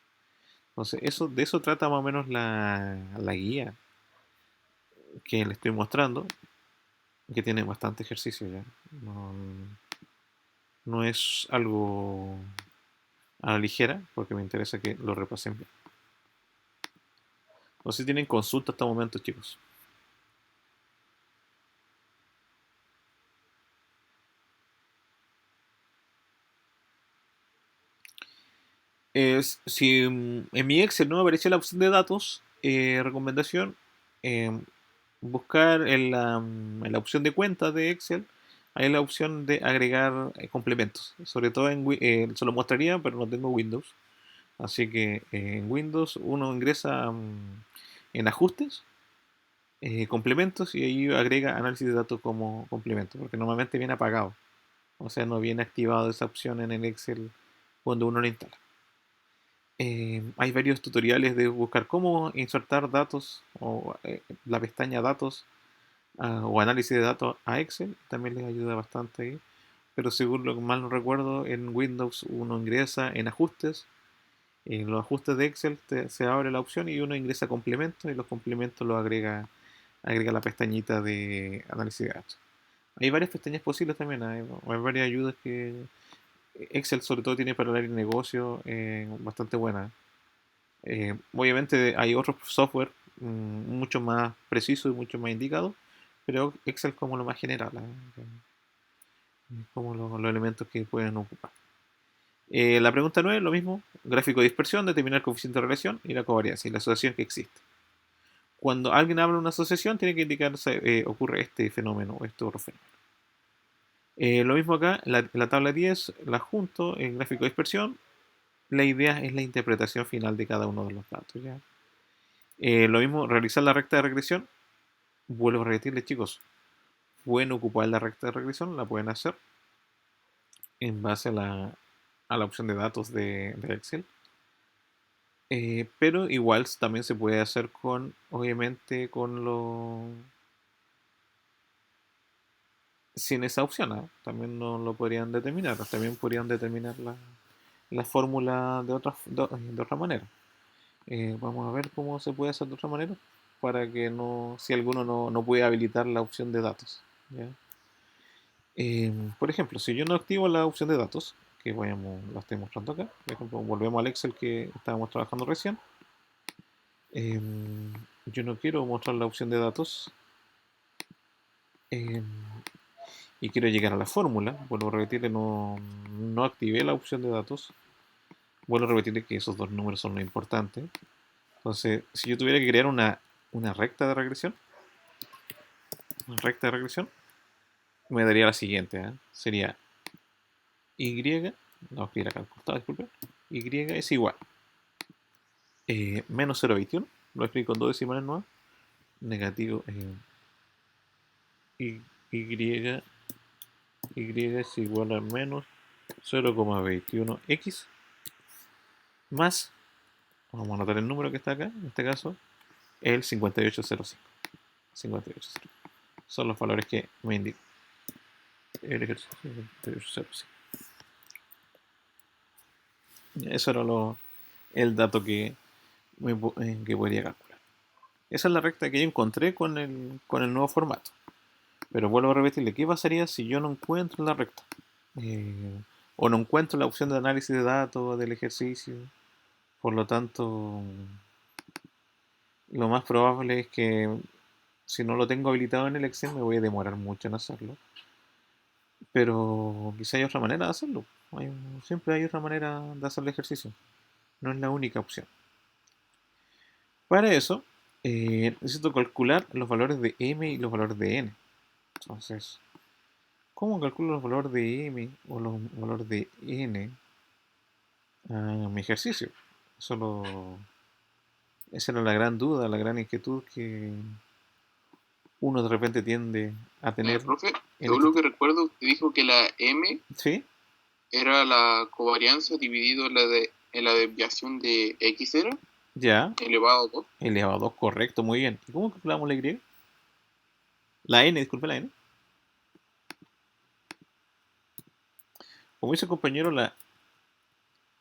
Entonces, de eso trata más o menos la guía que le estoy mostrando, que tiene bastante ejercicio ya. No, no es algo a la ligera, porque me interesa que lo repasen bien. No sé si tienen consulta hasta el momento, chicos. Si en mi Excel no me aparecía la opción de datos, recomendación, buscar en la opción de cuentas de Excel, hay la opción de agregar complementos. Sobre todo se lo mostraría, pero no tengo Windows. Así que en Windows uno ingresa en ajustes, complementos y ahí agrega análisis de datos como complemento, porque normalmente viene apagado. O sea, no viene activado esa opción en el Excel cuando uno lo instala. Hay varios tutoriales de buscar cómo insertar datos o la pestaña datos o análisis de datos a Excel. También les ayuda bastante ahí. Pero según lo que mal no recuerdo, en Windows uno ingresa en ajustes. En los ajustes de Excel se abre la opción y uno ingresa complementos y los complementos los agrega la pestañita de análisis de datos. Hay varias pestañas posibles también. Hay varias ayudas que Excel sobre todo tiene para el área de negocio bastante buenas. Obviamente hay otros software mucho más preciso y mucho más indicado, pero Excel como lo más general, como los elementos que pueden ocupar. La pregunta 9, lo mismo, gráfico de dispersión, determinar el coeficiente de relación y la covariancia y la asociación que existe. Cuando alguien habla de una asociación, tiene que indicar ocurre este fenómeno o este otro fenómeno. Lo mismo acá, la tabla 10 la junto en gráfico de dispersión. La idea es la interpretación final de cada uno de los datos. ¿Ya? Lo mismo, realizar la recta de regresión. Vuelvo a repetirles, chicos, pueden ocupar la recta de regresión, la pueden hacer en base a la opción de datos de Excel. Pero igual también se puede hacer con, obviamente, sin esa opción. También no lo podrían determinar. También podrían determinar la fórmula de otra manera. Vamos a ver cómo se puede hacer de otra manera para que no, si alguno no puede habilitar la opción de datos. ¿Ya? Por ejemplo, si yo no activo la opción de datos, que la estoy mostrando acá, por ejemplo, volvemos al Excel que estábamos trabajando recién. Yo no quiero mostrar la opción de datos em, y quiero llegar a la fórmula. Vuelvo a repetirle, no activé la opción de datos. Vuelvo a repetirle que esos dos números son lo importante. Entonces, si yo tuviera que crear una recta de regresión, me daría la siguiente. Sería y, no escribir acá al costado, disculpe, y es igual menos 0,21, lo escribí con dos decimales nuevas, negativo y, y es igual a menos 0,21x más, vamos a anotar el número que está acá, en este caso, el 5805. 5805. Son los valores que me indican. El ejercicio 5805. Eso era el dato que podría calcular. Esa es la recta que yo encontré con el nuevo formato. Pero vuelvo a repetirle, ¿qué pasaría si yo no encuentro la recta? Eh, o no encuentro la opción de análisis de datos del ejercicio. Por lo tanto, lo más probable es que si no lo tengo habilitado en el Excel me voy a demorar mucho en hacerlo. Pero quizá hay otra manera de hacerlo. Siempre hay otra manera de hacer el ejercicio. No es la única opción. Para eso, necesito calcular los valores de m y los valores de n. Entonces, ¿cómo calculo los valores de m o los valores de n a mi ejercicio? Esa era la gran duda, la gran inquietud que uno de repente tiende a tener Profe, en según este. lo que recuerdo, usted dijo que la M ¿Sí? era la covarianza dividido en la desviación de X era Ya. elevado a 2. Elevado a 2, correcto, muy bien. ¿Y cómo calculamos la y? La n, disculpe, la n. Como dice el compañero, la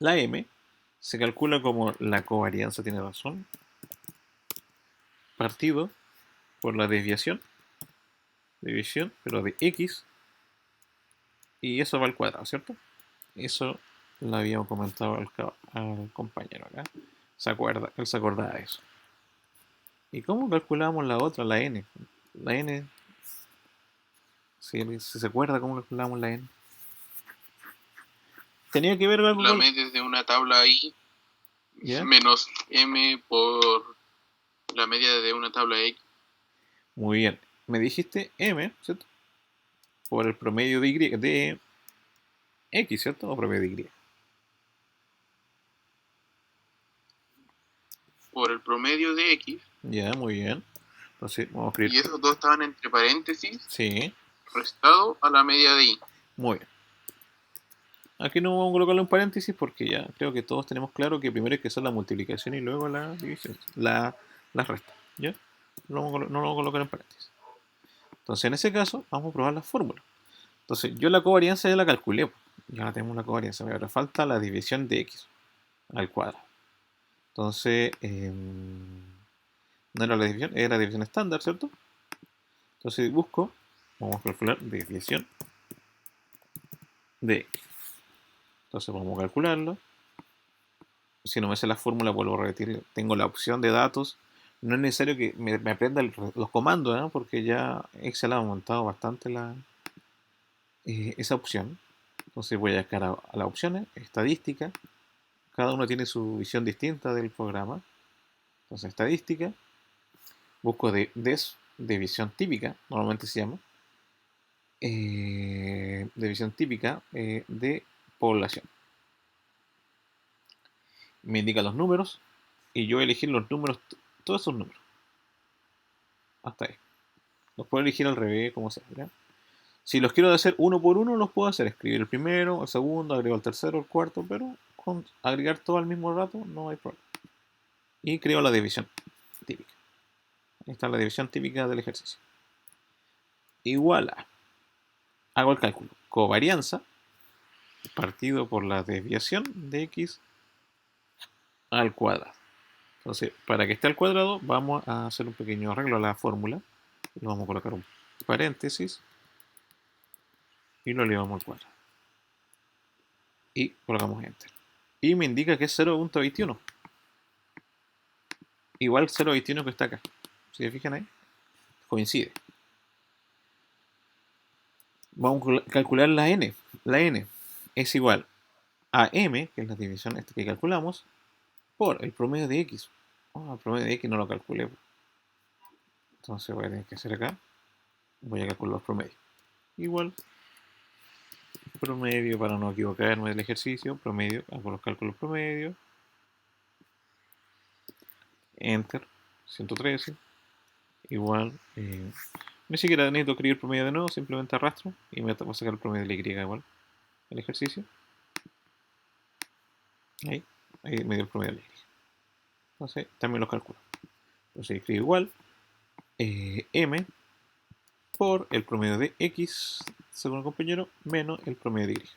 m se calcula como la covarianza, tiene razón, partido por la división, pero de x, y eso va al cuadrado, ¿cierto? Eso lo habíamos comentado al compañero acá. Él se acordaba de eso. ¿Y cómo calculamos la otra, la n? La n, si se acuerda cómo calculamos la n. Tenía que ver algo La con. media de una tabla I ¿Ya? menos M por la media de una tabla X. Muy bien. Me dijiste m, ¿cierto? Por el promedio de x, ¿cierto? O promedio de y. Por el promedio de X. Ya, muy bien. Entonces, vamos a escribir. Y esos dos estaban entre paréntesis, Sí, restado a la media de I. muy bien. Aquí no vamos a colocarle un paréntesis porque ya creo que todos tenemos claro que primero hay que hacer la multiplicación y luego la división, la resta. ¿Ya? No lo vamos a colocar en paréntesis. Entonces, en ese caso, vamos a probar la fórmula. Entonces, yo la covarianza ya la calculé. Ya tenemos la covarianza. Ahora falta la división de x al cuadrado. Entonces, no era la división, era la división estándar, ¿cierto? Entonces busco, vamos a calcular desviación de x. Entonces vamos a calcularlo. Si no me sé la fórmula, vuelvo a repetir. Tengo la opción de datos, No es necesario que me aprenda los comandos, ¿eh? Porque ya Excel ha montado bastante esa opción. Entonces voy a buscar a las opciones, estadística. Cada uno tiene su visión distinta del programa. Entonces, estadística. Busco de visión típica, normalmente se llama. De visión típica de población. Me indica los números y yo voy a elegir los números, todos esos números. Hasta ahí. Los puedo elegir al revés, como sea. ¿Ya? Si los quiero hacer uno por uno, los puedo hacer. Escribir el primero, el segundo, agrego el tercero, el cuarto, pero con agregar todo al mismo rato no hay problema. Y creo la división típica. Ahí está la división típica del ejercicio. Igual a. Hago el cálculo. Covarianza partido por la desviación de x al cuadrado. Entonces, para que esté al cuadrado, vamos a hacer un pequeño arreglo a la fórmula. Le vamos a colocar un paréntesis y lo elevamos al cuadrado. Y colocamos Enter. Y me indica que es 0.21. Igual 0.21 que está acá. Si se fijan ahí, coincide. Vamos a calcular la n. La n es igual a m, que es la división que calculamos, por el promedio de x. El promedio de x no lo calculé. Entonces voy a tener que hacer acá. Voy a calcular los promedios. Igual, promedio para no equivocarme del ejercicio. Promedio, hago los cálculos promedio. Enter, 113. Igual, ni siquiera necesito escribir promedio de nuevo, simplemente arrastro y me va a sacar el promedio de la Y igual. El ejercicio. Ahí me dio el promedio de la Y. Entonces, también los calculo. Entonces, escribo igual m por el promedio de x, según el compañero, menos el promedio de y.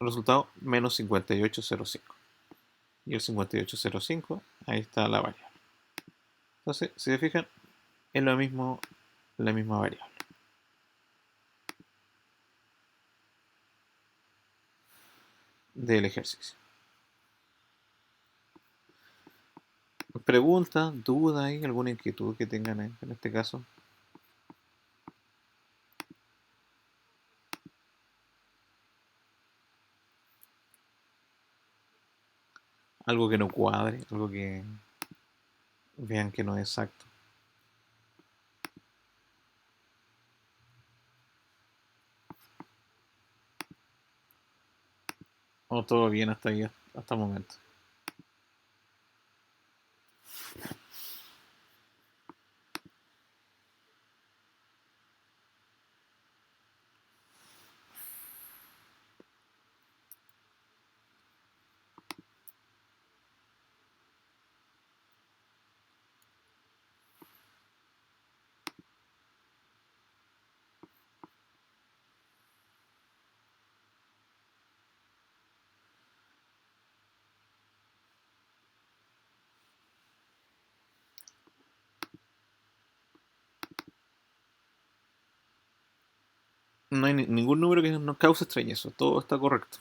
El resultado, menos 58,05. Y el 58,05, ahí está la variable. Entonces, si se fijan, es lo mismo, la misma variable. Del ejercicio. ¿Preguntas, dudas, alguna inquietud que tengan en este caso? Algo que no cuadre, algo que vean que no es exacto. O todo bien hasta ahí, hasta el momento. No hay ningún número que nos cause extrañeza, todo está correcto.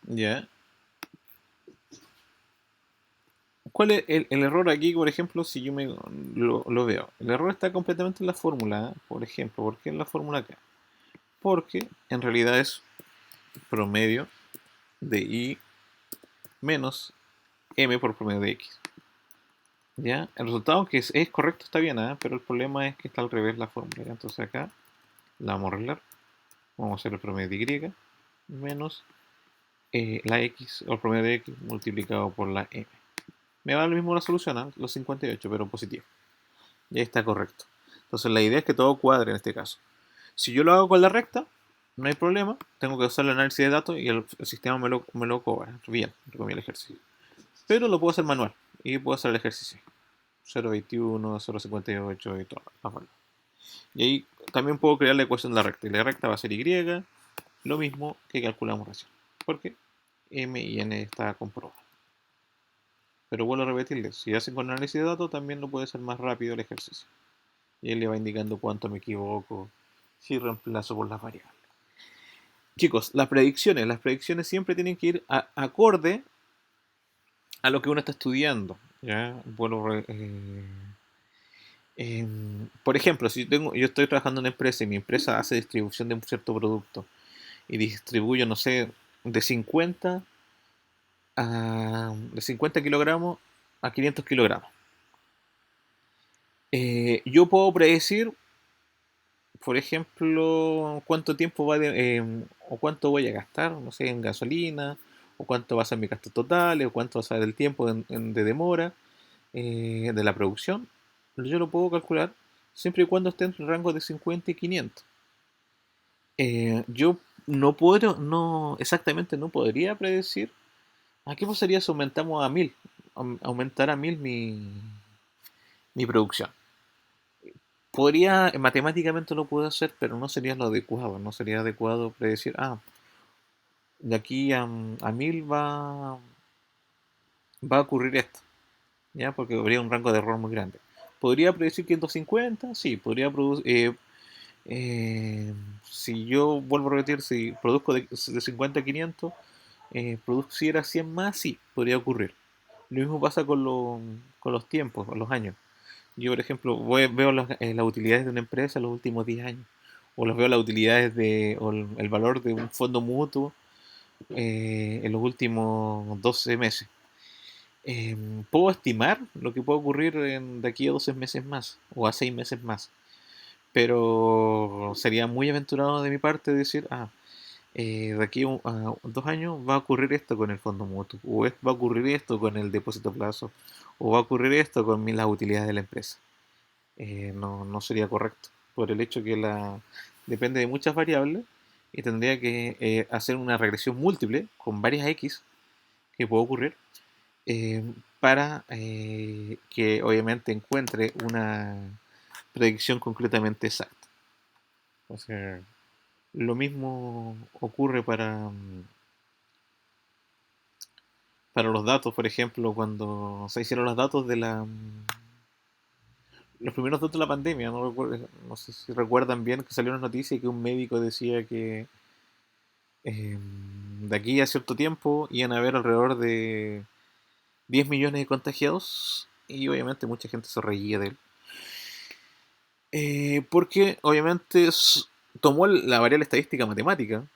Ya. ¿Cuál es el error aquí, por ejemplo, si yo lo veo? El error está completamente en la fórmula, por ejemplo. ¿Por qué en la fórmula acá? Porque en realidad es promedio de y menos m por promedio de x. ¿Ya? El resultado que es correcto está bien, pero el problema es que está al revés la fórmula. ¿Ya? Entonces acá la vamos a arreglar. Vamos a hacer el promedio de y menos la x, o el promedio de x multiplicado por la m. Me va lo mismo la solución, los 58, pero positivo. Y ahí está correcto. Entonces la idea es que todo cuadre en este caso. Si yo lo hago con la recta, no hay problema. Tengo que usar el análisis de datos y el sistema me lo cobra. Bien, recomiendo el ejercicio. pero lo puedo hacer manual y puedo hacer el ejercicio. 0,21, 0,58 y todo. Y ahí también puedo crear la ecuación de la recta. Y la recta va a ser y, lo mismo que calculamos recién. Porque m y n está comprobado. Pero vuelvo a repetirles, si hacen con análisis de datos, también lo puede ser más rápido el ejercicio. Y él le va indicando cuánto me equivoco, si reemplazo por las variables. Chicos, las predicciones siempre tienen que ir acorde a lo que uno está estudiando. ¿Ya? Por ejemplo, si yo estoy trabajando en una empresa y mi empresa hace distribución de un cierto producto y distribuyo, no sé, de 50 de 50 kilogramos a 500 kilogramos. Yo puedo predecir, por ejemplo, cuánto tiempo o cuánto voy a gastar, no sé, en gasolina, o cuánto va a ser mi gasto total, o cuánto va a ser el tiempo de demora de la producción. Yo lo puedo calcular siempre y cuando esté en el rango de 50 y 500. Yo no puedo, no, exactamente no podría predecir a qué pasaría si aumentamos a 1000, aumentar a 1000 mi producción. Matemáticamente lo puedo hacer, pero no sería lo adecuado. No sería adecuado predecir, de aquí a 1000 va a ocurrir esto, ¿ya? Porque habría un rango de error muy grande. ¿Podría predecir 550? Sí, podría producir. Si yo vuelvo a repetir, si produzco de 50 a 500, produciera 100 más, sí, podría ocurrir. Lo mismo pasa con los tiempos, con los años. Yo, por ejemplo, veo las utilidades de una empresa en los últimos 10 años, o los veo las utilidades o el valor de un fondo mutuo en los últimos 12 meses. Puedo estimar lo que puede ocurrir de aquí a 12 meses más, o a 6 meses más, pero sería muy aventurado de mi parte decir, de aquí a 2 años va a ocurrir esto con el fondo mutuo, o va a ocurrir esto con el depósito a plazo, o va a ocurrir esto con las utilidades de la empresa. No sería correcto, por el hecho que depende de muchas variables y tendría que hacer una regresión múltiple con varias X que puede ocurrir eh, para que obviamente encuentre una predicción concretamente exacta. O sea, lo mismo ocurre para los datos, por ejemplo, cuando se hicieron los datos los primeros datos de la pandemia, no sé si recuerdan bien que salió una noticia que un médico decía que de aquí a cierto tiempo iban a haber alrededor de 10 millones de contagiados y obviamente mucha gente se reía de él. Porque obviamente tomó la variable estadística matemática,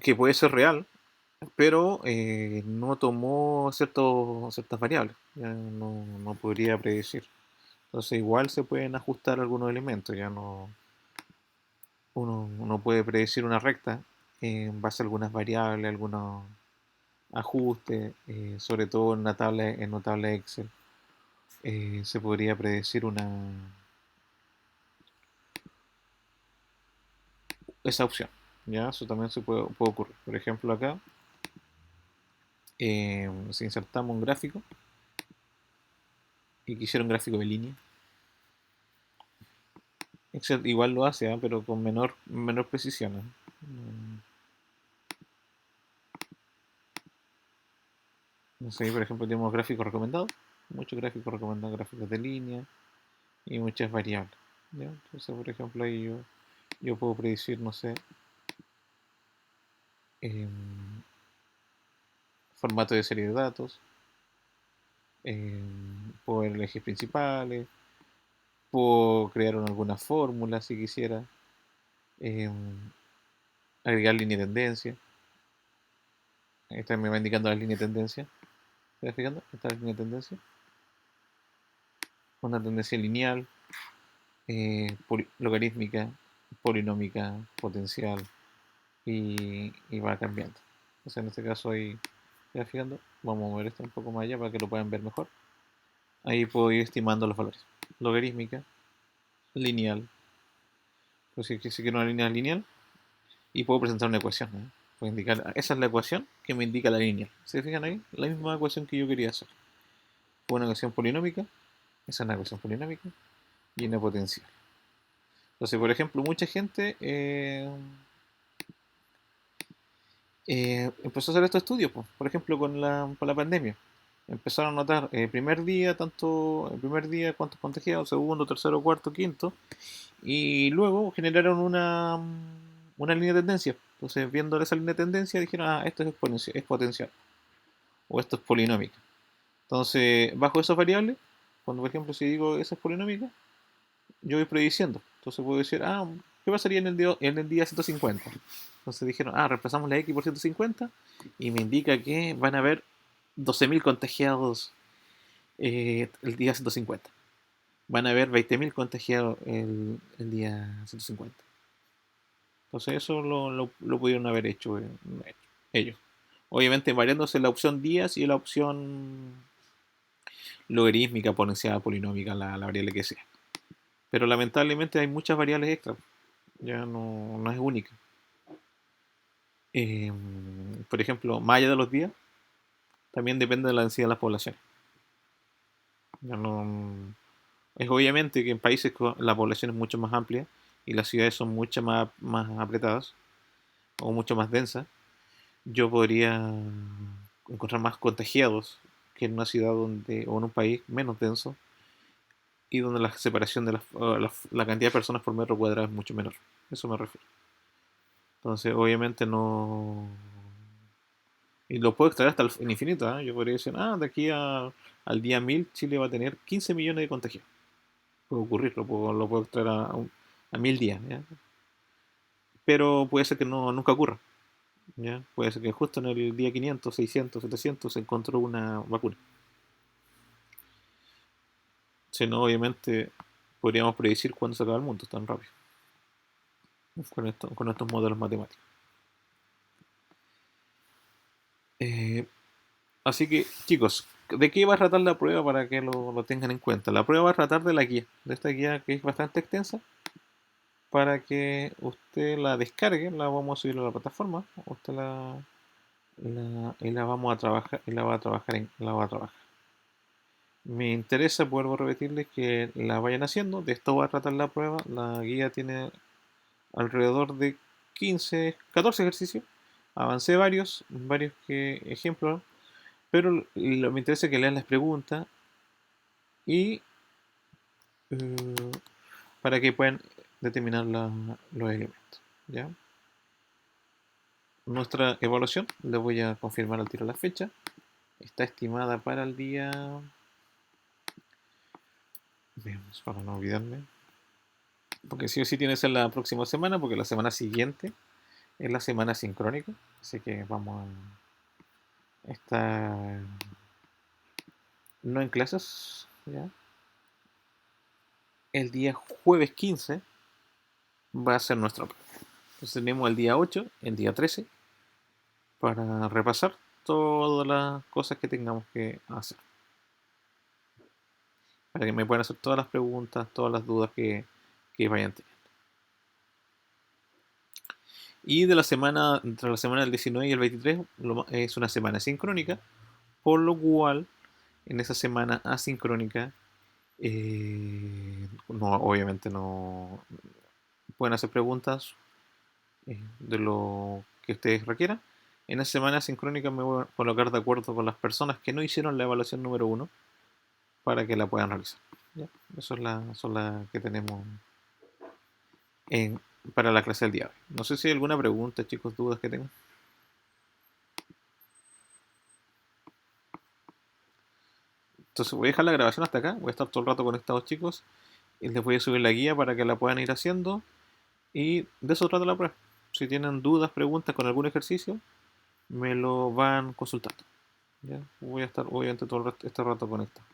que puede ser real, pero no tomó ciertas variables, ya no podría predecir. Entonces igual se pueden ajustar algunos elementos, ya uno puede predecir una recta en base a algunas variables, algunos ajustes, sobre todo en una tabla Excel. Se podría predecir esa opción, ¿ya? Eso también puede ocurrir. Por ejemplo, acá, si insertamos un gráfico y quisiera un gráfico de línea, Excel igual lo hace, pero con menor precisión. No sé, por ejemplo, tenemos gráficos recomendados, muchos gráficos recomendados, gráficos de línea y muchas variables. ¿Ya? Entonces, por ejemplo, ahí yo puedo predecir, no sé, em, formato de serie de datos, puedo ver ejes principales, puedo crear alguna fórmula si quisiera, em, agregar línea de tendencia. Esta me va indicando la línea de tendencia. ¿Se está fijando? Esta es la línea de tendencia. Una tendencia lineal, logarítmica, polinómica, potencial y va cambiando. Entonces en este caso ahí, ¿se está fijando? Vamos a mover esto un poco más allá para que lo puedan ver mejor. Ahí puedo ir estimando los valores. Logarítmica, lineal, pues si quiero una línea lineal y puedo presentar una ecuación, ¿no? Puede indicar, esa es la ecuación que me indica la línea. ¿Se fijan ahí? La misma ecuación que yo quería hacer. Fue una ecuación polinómica, esa es una ecuación polinómica y una potencial. Entonces, por ejemplo, mucha gente empezó a hacer estos estudios, pues, por ejemplo, con la pandemia. Empezaron a notar primer día, tanto el primer día cuántos contagiados, segundo, tercero, cuarto, quinto, y luego generaron una línea de tendencia. Entonces, viendo esa línea de tendencia, dijeron, ah, esto es exponencial, es potencial, o esto es polinómica. Entonces, bajo esas variables, cuando por ejemplo si digo esa es polinómica, yo voy prediciendo. Entonces puedo decir, ah, ¿qué pasaría en el día 150? Entonces dijeron, ah, reemplazamos la X por 150 y me indica que van a haber 12.000 contagiados el día 150. Van a haber 20.000 contagiados el día 150. Entonces eso lo pudieron haber hecho ellos. Obviamente variándose la opción días y la opción logarítmica, exponencial, polinómica, la variable que sea. Pero lamentablemente hay muchas variables extra, ya no es única. Eh, por ejemplo, más allá de los días, también depende de la densidad de las poblaciones. Ya no, es obviamente que en países con la población es mucho más amplia y las ciudades son mucho más apretadas o mucho más densas, yo podría encontrar más contagiados que en una ciudad donde, o en un país menos denso y donde la separación de la cantidad de personas por metro cuadrado es mucho menor. Eso me refiero. Entonces, obviamente no. Y lo puedo extraer hasta el infinito. ¿Eh? Yo podría decir, ah, al día 1000 Chile va a tener 15 millones de contagios. Puede ocurrir, lo puedo extraer a 1000 días. ¿Ya? Pero puede ser que no, nunca ocurra. ¿Ya? Puede ser que justo en el día 500, 600, 700 se encontró una vacuna. Si no, obviamente podríamos predecir cuándo se acaba el mundo tan rápido. Con estos modelos matemáticos. Eh, Así que, chicos, ¿de qué va a tratar la prueba para que lo tengan en cuenta? La prueba va a tratar de la guía, de esta guía que es bastante extensa, para que usted la descargue, la vamos a subir a la plataforma, usted y la vamos a trabajar, y la va a trabajar. Me interesa, vuelvo a repetirles que la vayan haciendo, de esto va a tratar la prueba, la guía tiene alrededor de 15, 14 ejercicios, avancé varios ejemplos, pero me interesa que lean las preguntas y para que puedan determinar los elementos. ¿Ya? Nuestra evaluación, le voy a confirmar al tiro la fecha, está estimada para el día, veamos, para no olvidarme, porque sí o sí tiene que ser la próxima semana, porque la semana siguiente es la semana sincrónica, así que vamos a estar no en clases, ¿ya? El día jueves 15 va a ser nuestra prueba. Entonces tenemos el día 8, el día 13, para repasar todas las cosas que tengamos que hacer. Para que me puedan hacer todas las preguntas, todas las dudas que vayan teniendo. Y de la semana, entre la semana del 19 y el 23, es una semana sincrónica, por lo cual en esa semana asincrónica, no, obviamente no pueden hacer preguntas de lo que ustedes requieran. En esa semana sincrónica me voy a colocar de acuerdo con las personas que no hicieron la evaluación número uno para que la puedan realizar. ¿Ya? Eso es son las que tenemos en, para la clase del día de hoy. No sé si hay alguna pregunta, chicos, dudas que tengan. Entonces voy a dejar la grabación hasta acá. Voy a estar todo el rato conectados, chicos. Y les voy a subir la guía para que la puedan ir haciendo. Y de eso trata la prueba. Si tienen dudas, preguntas con algún ejercicio, me lo van consultando. ¿Ya? Voy a estar obviamente todo este rato conectado.